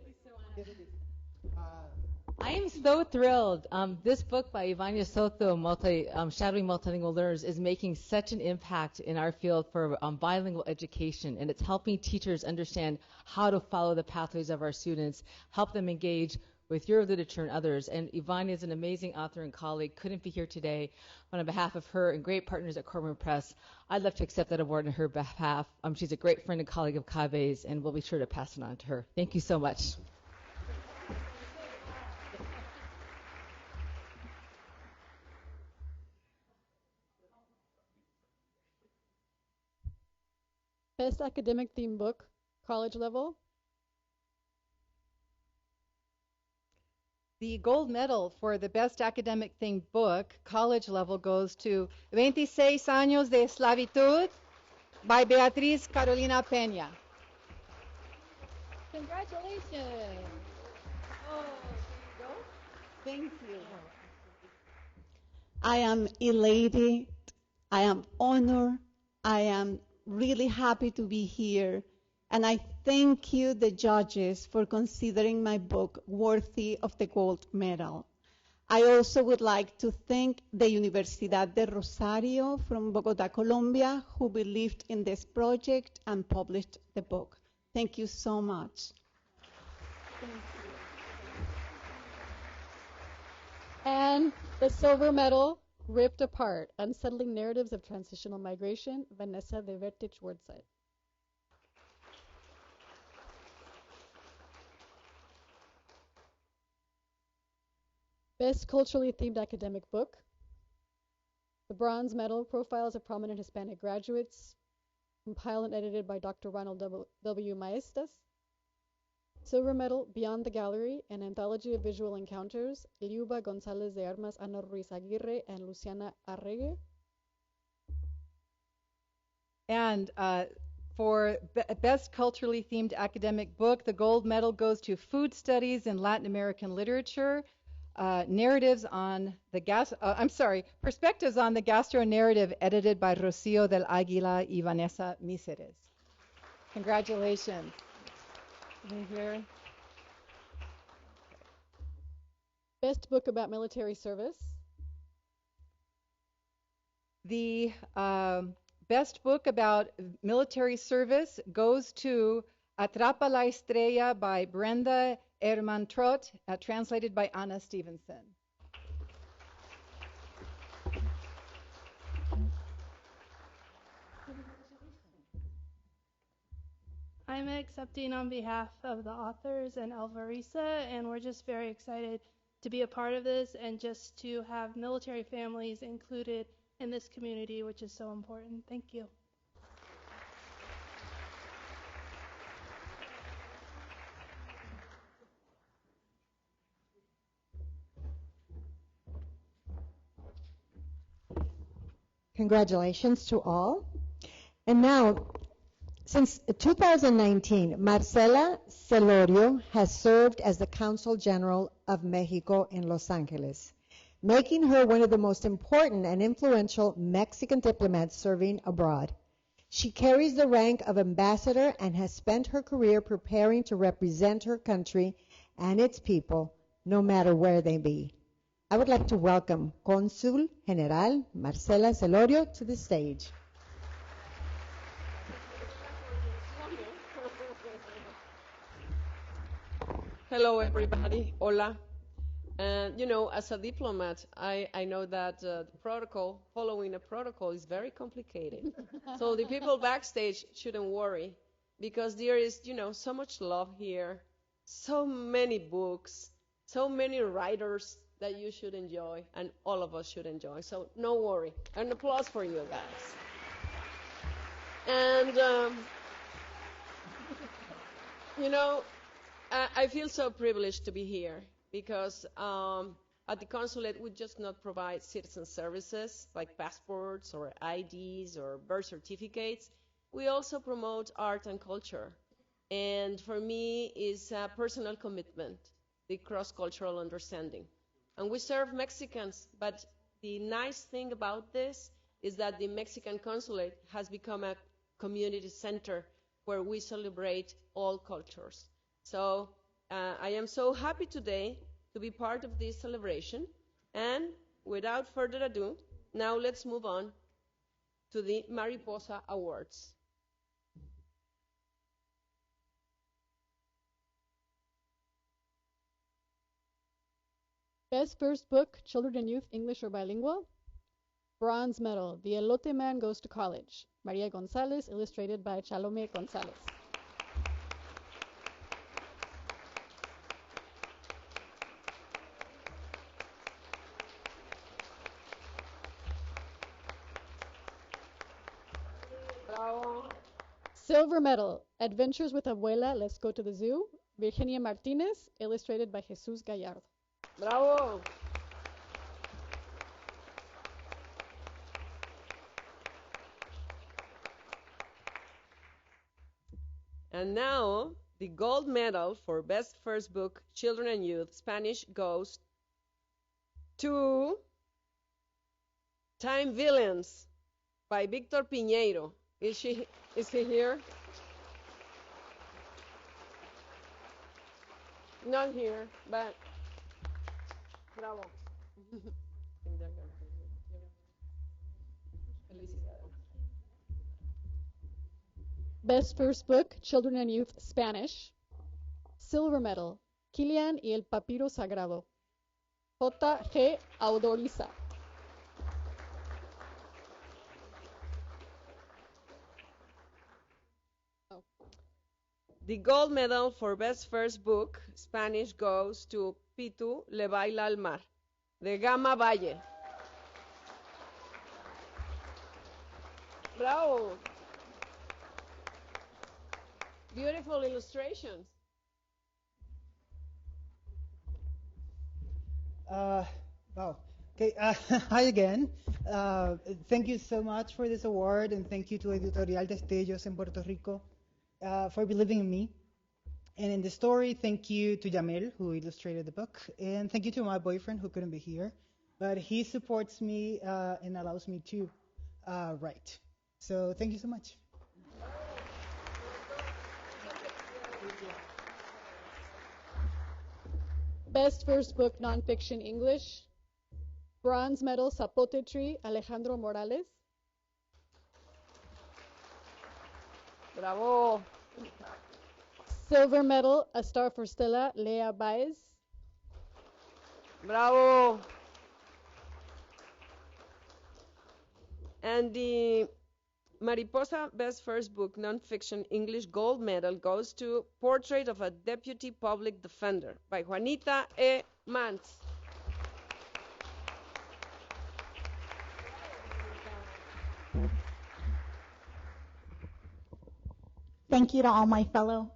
I am so thrilled. This book by Ivania Soto, Shadowing Multilingual Learners, is making such an impact in our field for bilingual education, and it's helping teachers understand how to follow the pathways of our students, help them engage with your literature and others. And Ivania is an amazing author and colleague, couldn't be here today. But on behalf of her and great partners at Courtroom Press, I'd love to accept that award on her behalf. She's a great friend and colleague of Kabe's, and we'll be sure to pass it on to her. Thank you so much. Best Academic Theme Book, College Level. The gold medal for the Best Academic Themed Book, college level, goes to 26 Años de Esclavitud by Beatriz Carolina Peña. Congratulations. Oh, there you go. Thank you. I am elated. I am honored. I am really happy to be here. And I thank you, the judges, for considering my book worthy of the gold medal. I also would like to thank the Universidad de Rosario from Bogota, Colombia, who believed in this project and published the book. Thank you so much. Thank you. And the silver medal, Ripped Apart, Unsettling Narratives of Transitional Migration, Vanessa de Vertich Wordside. Best Culturally Themed Academic Book. The Bronze Medal, Profiles of Prominent Hispanic Graduates, compiled and edited by Dr. Ronald W. Maestas. Silver Medal, Beyond the Gallery, an anthology of visual encounters, Liuba González de Armas, Ana Ruiz Aguirre, and Luciana Arregue. And for Best Culturally Themed Academic Book, the gold medal goes to Food Studies in Latin American Literature, Perspectives on the Gastro-Narrative, edited by Rocío del Águila y Vanessa Miseres. Congratulations. Here. Best Book about Military Service. The best book about military service goes to Atrapa la Estrella by Brenda Herman-Trott, translated by Anna Stevenson. I'm accepting on behalf of the authors and Alvarisa, and we're just very excited to be a part of this and just to have military families included in this community, which is so important. Thank you. Congratulations to all. And now, since 2019, Marcela Celorio has served as the Consul General of Mexico in Los Angeles, making her one of the most important and influential Mexican diplomats serving abroad. She carries the rank of ambassador and has spent her career preparing to represent her country and its people, no matter where they be. I would like to welcome Consul General Marcela Celorio to the stage. Hello, everybody. Hola. And as a diplomat, I know that the protocol, following a protocol, is very complicated. So the people backstage shouldn't worry because there is, so much love here, so many books, so many writers that you should enjoy, and all of us should enjoy. So no worry. An applause for you guys. And, I feel so privileged to be here because at the consulate we just not provide citizen services like passports or IDs or birth certificates. We also promote art and culture. And for me, it's a personal commitment, the cross-cultural understanding. And we serve Mexicans, but the nice thing about this is that the Mexican consulate has become a community center where we celebrate all cultures. So I am so happy today to be part of this celebration. And without further ado, now let's move on to the Mariposa Awards. Best First Book, Children and Youth, English or Bilingual. Bronze medal, The Elote Man Goes to College. Maria Gonzalez, illustrated by Chalome Gonzalez. Bravo. Silver medal, Adventures with Abuela, Let's Go to the Zoo. Virginia Martinez, illustrated by Jesus Gallardo. Bravo. And now, the gold medal for Best First Book, Children and Youth, Spanish, goes to Time Villains by Victor Piñeiro. Is he here? Not here, but bravo. Best First Book, Children and Youth, Spanish. Silver medal, Kilian y el Papiro Sagrado. J.G. Audoriza. The gold medal for Best First Book, Spanish, goes to Pitu Le Baila al Mar, de Gama Valle. Bravo. Beautiful illustrations. Wow. Okay, hi again. Thank you so much for this award, and thank you to Editorial Destellos in Puerto Rico for believing in me. And in the story, thank you to Jamel, who illustrated the book, and thank you to my boyfriend, who couldn't be here, but he supports me and allows me to write. So thank you so much. Best First Book, Nonfiction, English. Bronze medal, Zapote Tree, Alejandro Morales. Bravo. Silver medal, A Star for Stella, Lea Baez. Bravo. And the Mariposa Best First Book Nonfiction English Gold Medal goes to Portrait of a Deputy Public Defender by Juanita E. Mantz. Thank you to all my fellow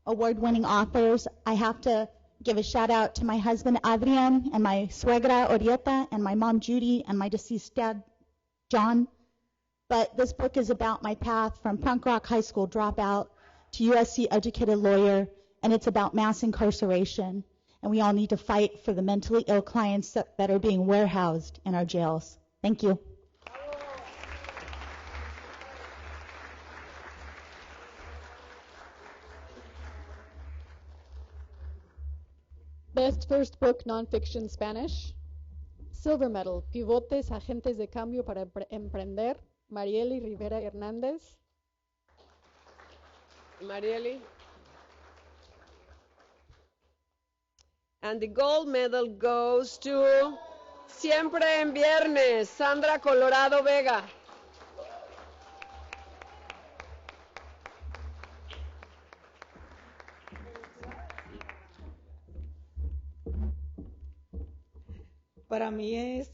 award-winning authors. I have to give a shout out to my husband Adrian and my suegra Orieta and my mom Judy and my deceased dad John. But this book is about my path from punk rock high school dropout to USC educated lawyer, and it's about mass incarceration. And we all need to fight for the mentally ill clients that are being warehoused in our jails. Thank you. Best First Book, Nonfiction, Spanish. Silver medal, Pivotes, Agentes de Cambio para Emprender, Marieli Rivera Hernández. Marieli. And the gold medal goes to Siempre en Viernes, Sandra Colorado Vega. Para mí es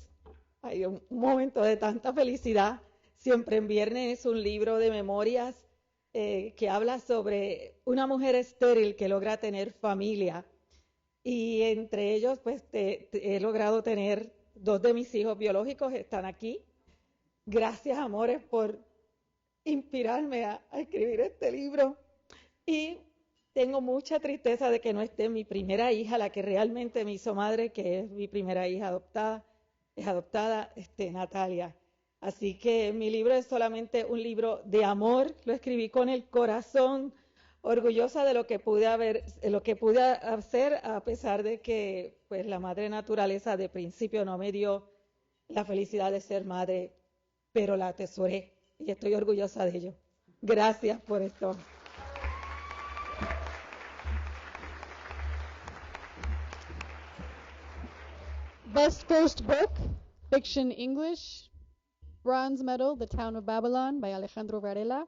un momento de tanta felicidad. Siempre en Viernes es un libro de memorias que habla sobre una mujer estéril que logra tener familia. Y entre ellos, pues he logrado tener 2 de mis hijos biológicos, están aquí. Gracias, amores, por inspirarme a escribir este libro. Y tengo mucha tristeza de que no esté mi primera hija, la que realmente me hizo madre, que es mi primera hija adoptada, Natalia. Así que mi libro es solamente un libro de amor, lo escribí con el corazón, orgullosa de lo que pude hacer, a pesar de que pues la madre naturaleza de principio no me dio la felicidad de ser madre, pero la atesoré y estoy orgullosa de ello. Gracias por esto. Best First Book, Fiction English. Bronze Medal, The Town of Babylon by Alejandro Varela.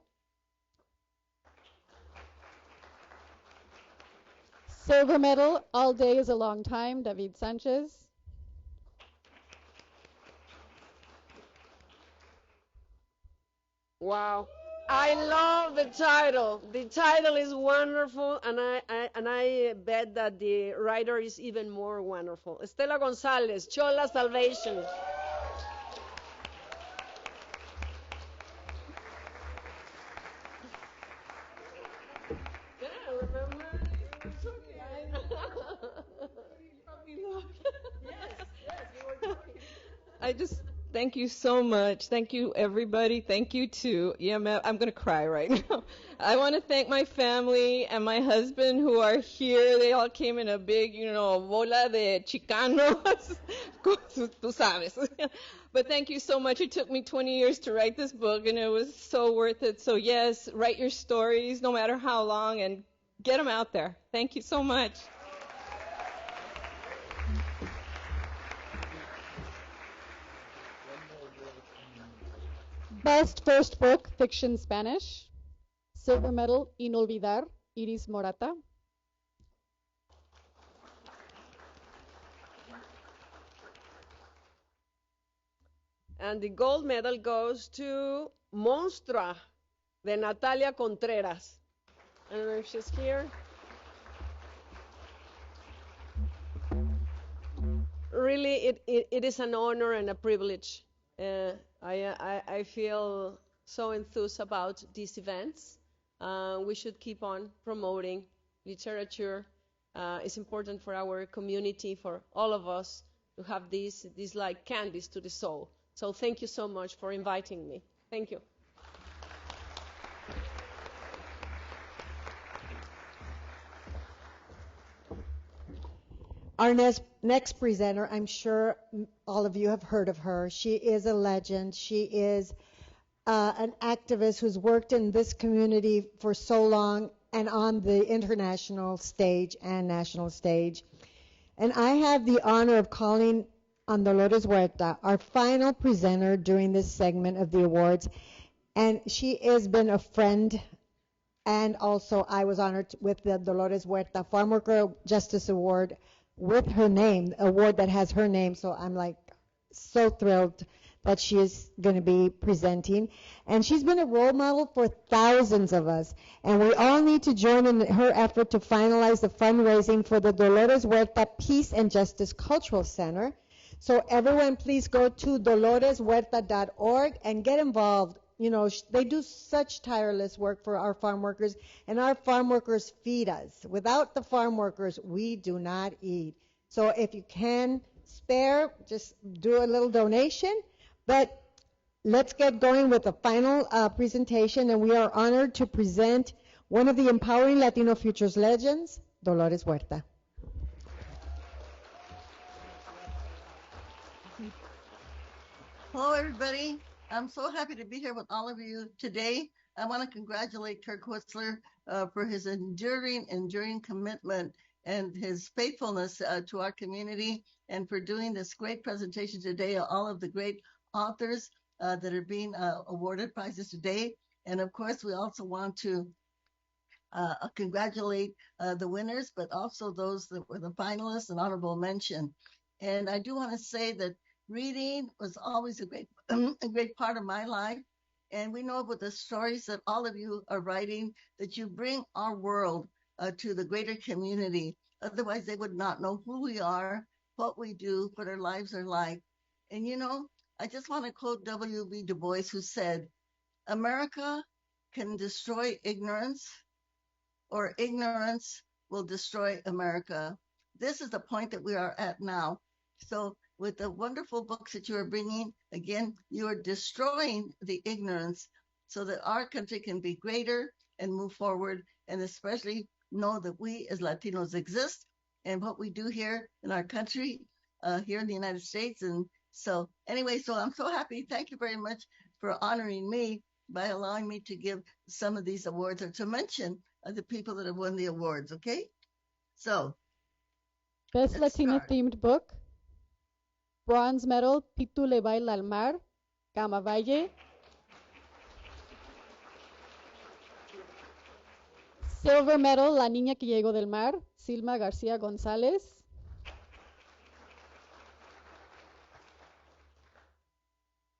Silver Medal, All Day is a Long Time, David Sanchez. Wow. I love the title. The title is wonderful, and I bet that the writer is even more wonderful. Estela González, Chola Salvation. I just thank you so much. Thank you, everybody. Thank you to EMF. I'm going to cry right now. I want to thank my family and my husband who are here. They all came in a big, bola de chicanos. Tú sabes. But thank you so much. It took me 20 years to write this book, and it was so worth it. So, yes, write your stories, no matter how long, and get them out there. Thank you so much. Best First Book, Fiction Spanish. Silver Medal, Inolvidar, Iris Morata. And the gold medal goes to Monstrua, de Natalia Contreras. I don't know if she's here. Really, it is an honor and a privilege. I feel so enthused about these events. We should keep on promoting literature. It's important for our community, for all of us, to have these like candies to the soul. So thank you so much for inviting me. Thank you. Our next presenter, I'm sure all of you have heard of her. She is a legend. She is an activist who's worked in this community for so long and on the international stage and national stage. And I have the honor of calling on Dolores Huerta, our final presenter during this segment of the awards. And she has been a friend, and also I was honored with the Dolores Huerta Farm Worker Justice Award with her name, award that has her name. So I'm like so thrilled that she is going to be presenting. And she's been a role model for thousands of us. And we all need to join in her effort to finalize the fundraising for the Dolores Huerta Peace and Justice Cultural Center. So everyone, please go to doloreshuerta.org and get involved. You know, they do such tireless work for our farm workers, and our farm workers feed us. Without the farm workers, we do not eat. So if you can spare, just do a little donation. But let's get going with the final presentation, and we are honored to present one of the Empowering Latino Futures legends, Dolores Huerta. Hello, everybody. I'm so happy to be here with all of you today. I want to congratulate Kirk Hutzler for his enduring commitment and his faithfulness to our community and for doing this great presentation today, all of the great authors that are being awarded prizes today. And of course, we also want to congratulate the winners, but also those that were the finalists and honorable mention. And I do want to say that reading was always a great, a great part of my life. And we know with the stories that all of you are writing that you bring our world to the greater community. Otherwise, they would not know who we are, what we do, what our lives are like. And you know, I just want to quote W.B. Du Bois, who said, America can destroy ignorance, or ignorance will destroy America. This is the point that we are at now. So, with the wonderful books that you are bringing, again, you are destroying the ignorance so that our country can be greater and move forward, and especially know that we as Latinos exist and what we do here in our country, here in the United States. And so, anyway, so I'm so happy. Thank you very much for honoring me by allowing me to give some of these awards or to mention the people that have won the awards, okay? So, Best Latino themed book, bronze medal, Pitu le baila al mar, Gama Valle. Silver medal, La Niña que llegó del mar, Silma García González.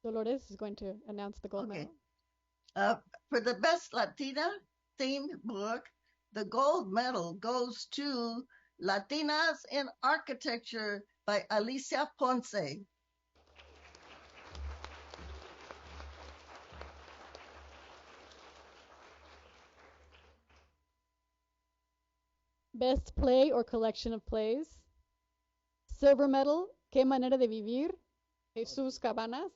Dolores is going to announce the gold medal. For the best Latina themed book, the gold medal goes to Latinas in Architecture by Alicia Ponce. Best play or collection of plays. Silver medal, Qué manera de vivir, Jesús Cabanas.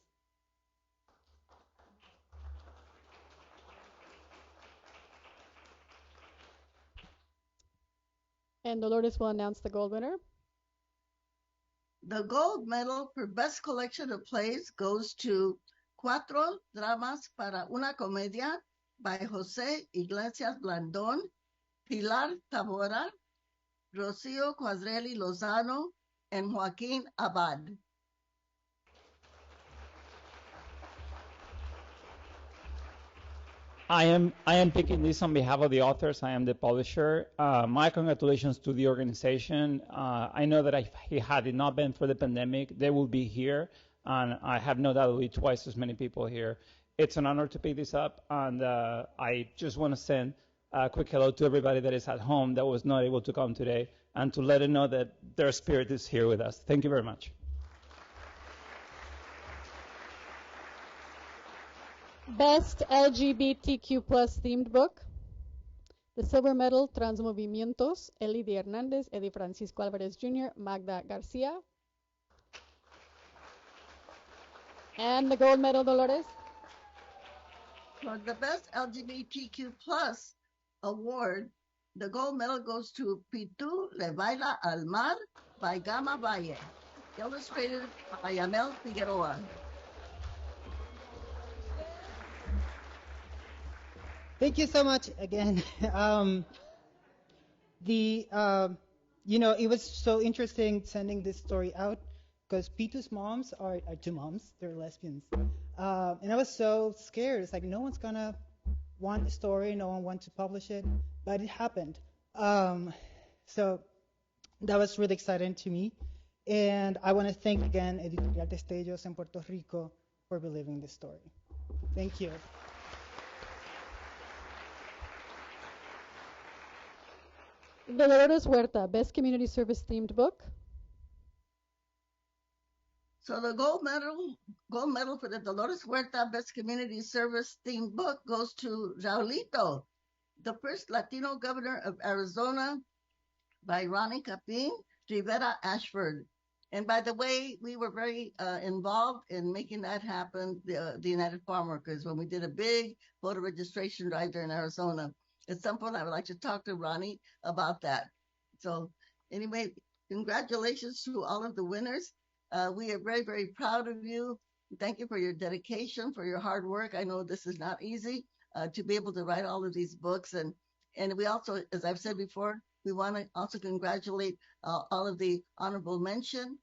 And Dolores will announce the gold winner. The gold medal for best collection of plays goes to Cuatro Dramas para una Comedia by José Iglesias Blandón, Pilar Tabora, Rocío Cuadrelli Lozano, and Joaquín Abad. I am picking this on behalf of the authors. I am the publisher. My congratulations to the organization. I know that had it not been for the pandemic, they will be here, and I have no doubt there will be twice as many people here. It's an honor to pick this up, and I just want to send a quick hello to everybody that is at home that was not able to come today, and to let them know that their spirit is here with us. Thank you very much. Best LGBTQ plus themed book. The silver medal, Transmovimientos, Elidy Hernández, Eddie Francisco Alvarez Jr., Magda Garcia. And the gold medal, Dolores. For the best LGBTQ plus award, the gold medal goes to Pitu le baila al mar by Gama Valle, illustrated by Yamel Figueroa. Thank you so much again. It was so interesting sending this story out because Pitu's moms are two moms. They're lesbians. And I was so scared. It's like no one's going to want the story. No one wants to publish it. But it happened. So that was really exciting to me. And I want to thank again Editorial Destellos in Puerto Rico for believing this story. Thank you. Dolores Huerta, Best Community Service Themed Book. So the gold medal for the Dolores Huerta Best Community Service Themed Book goes to Raulito, the first Latino governor of Arizona, by Ronnie Capin Rivera Ashford. And by the way, we were very involved in making that happen, the United Farm Workers, when we did a big voter registration drive there in Arizona. At some point, I would like to talk to Ronnie about that. So anyway, congratulations to all of the winners. We are very, very proud of you. Thank you for your dedication, for your hard work. I know this is not easy to be able to write all of these books. And And we also, as I've said before, we want to also congratulate all of the honorable mention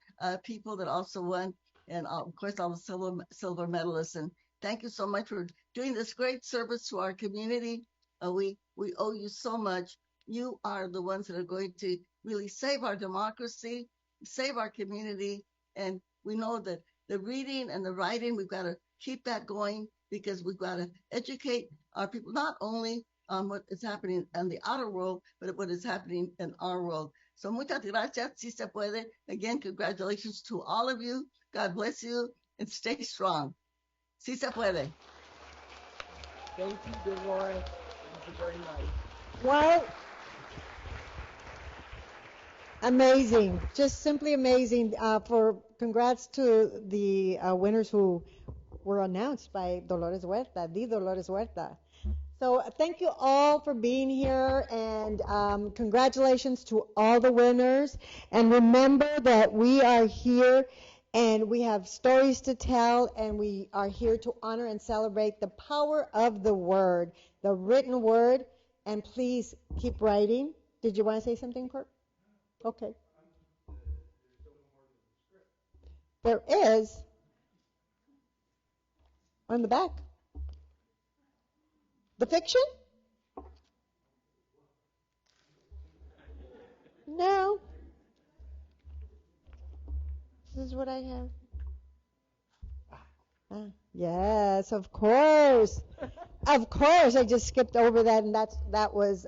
people that also won, and of course all the silver medalists. And thank you so much for doing this great service to our community. We owe you so much. You are the ones that are going to really save our democracy, save our community, and we know that the reading and the writing, we've got to keep that going because we've got to educate our people not only on what is happening in the outer world, but what is happening in our world. So muchas gracias, si se puede. Again, congratulations to all of you. God bless you and stay strong. Si se puede. Thank you, Dolores. Thank you very much. Well, amazing, just simply amazing. For congrats to the winners who were announced by Dolores Huerta, the Dolores Huerta. So thank you all for being here, and congratulations to all the winners. And remember that we are here and we have stories to tell, and we are here to honor and celebrate the power of the word, the written word. And please keep writing. Did you want to say something, Kurt? Okay. There is on the back. The fiction? No. This is what I have. Yes, of course. Of course. I just skipped over that, and that was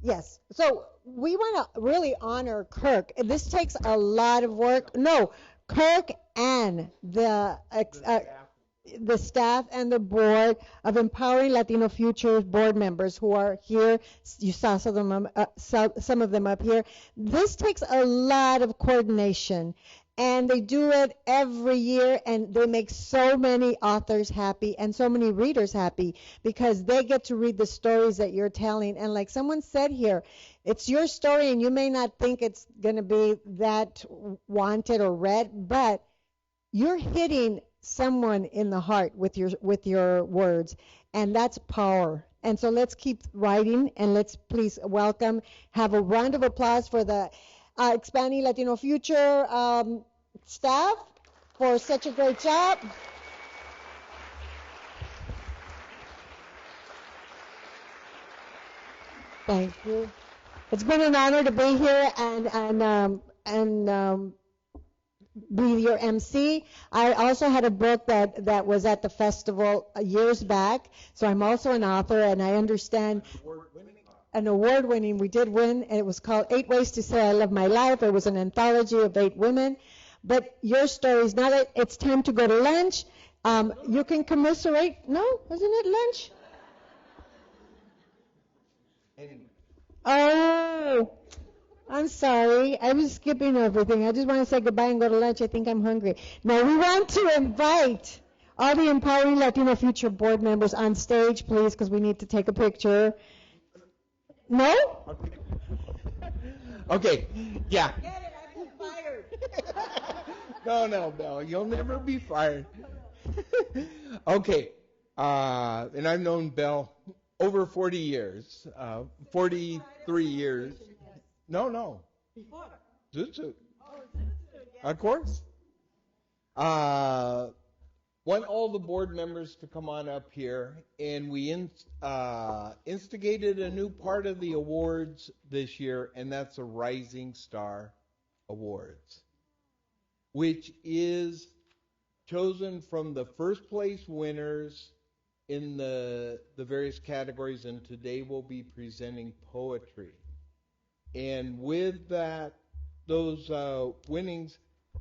yes. So we want to really honor Kirk. This takes a lot of work. No, Kirk and the staff and the board of Empowering Latino Futures board members who are here. You saw some of them up here. This takes a lot of coordination, and they do it every year, and they make so many authors happy and so many readers happy because they get to read the stories that you're telling. And like someone said here, it's your story, and you may not think it's going to be that wanted or read, but you're hitting someone in the heart with your words, and that's power. And so let's keep writing, and let's please have a round of applause for the Expanding Latino Future staff for such a great job. Thank you. It's been an honor to be here and be your MC. I also had a book that was at the festival years back, so I'm also an author, and I understand an award-winning. We did win, and it was called 8 Ways to Say I Love My Life. It was an anthology of 8 women. But your stories, now that it's time to go to lunch, you can commiserate. No, isn't it lunch? Oh, I'm sorry. I was skipping everything. I just want to say goodbye and go to lunch. I think I'm hungry. Now, we want to invite all the Empowering Latino Future board members on stage, please, because we need to take a picture. No? Okay, yeah. Get it, I've been fired. No, Belle, you'll never be fired. Okay, and I've known Belle over 40 years, 43 years. No. Before. Zuzu. Of course. Want all the board members to come on up here, and we instigated a new part of the awards this year, and that's the Rising Star Awards, which is chosen from the first place winners in the various categories, and today we'll be presenting poetry. And with those winnings,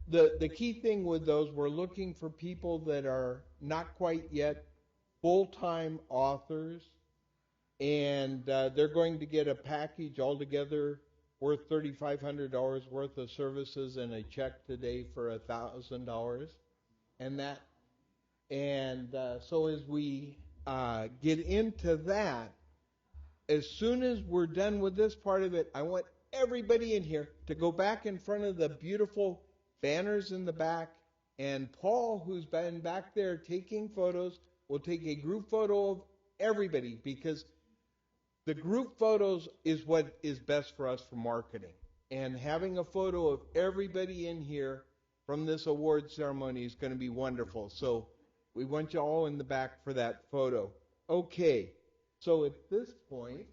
the key thing with those, we're looking for people that are not quite yet full-time authors, and they're going to get a package altogether worth $3,500 worth of services and a check today for $1,000. So as we get into that, as soon as we're done with this part of it, I want everybody in here to go back in front of the beautiful banners in the back, and Paul, who's been back there taking photos, will take a group photo of everybody, because The group photos is what is best for us for marketing. And having a photo of everybody in here from this award ceremony is going to be wonderful. So we want you all in the back for that photo. Okay. So at this point,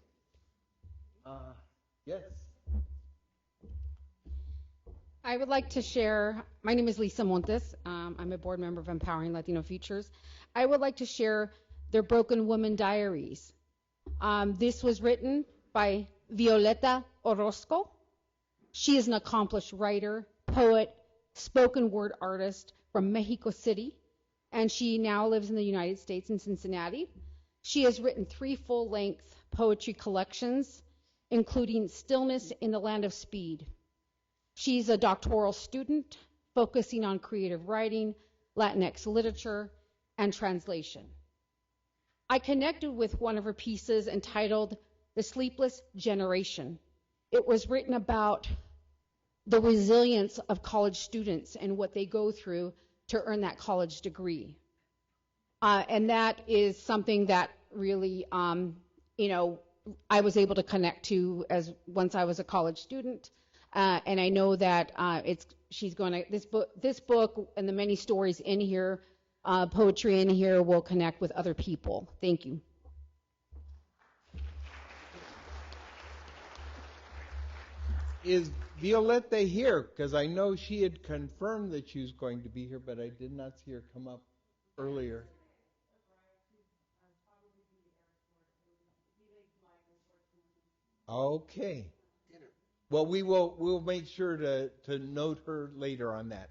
yes. I would like to share, my name is Lisa Montes. I'm a board member of Empowering Latino Futures. I would like to share their Broken Woman Diaries. This was written by Violeta Orozco. She is an accomplished writer, poet, spoken word artist from Mexico City, and she now lives in the United States in Cincinnati. She has written 3 full-length poetry collections, including Stillness in the Land of Speed. She's a doctoral student focusing on creative writing, Latinx literature, and translation. I connected with one of her pieces entitled The Sleepless Generation. It was written about the resilience of college students and what they go through to earn that college degree. And that is something that really, I was able to connect to as once I was a college student. And I know that this book and the many stories in here, poetry in here, will connect with other people. Thank you. Is Violeta here? Because I know she had confirmed that she was going to be here, but I did not see her come up earlier. Okay. Well, we'll make sure to note her later on that.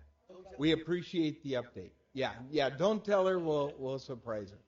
We appreciate the update. Yeah. Don't tell her. We'll surprise her.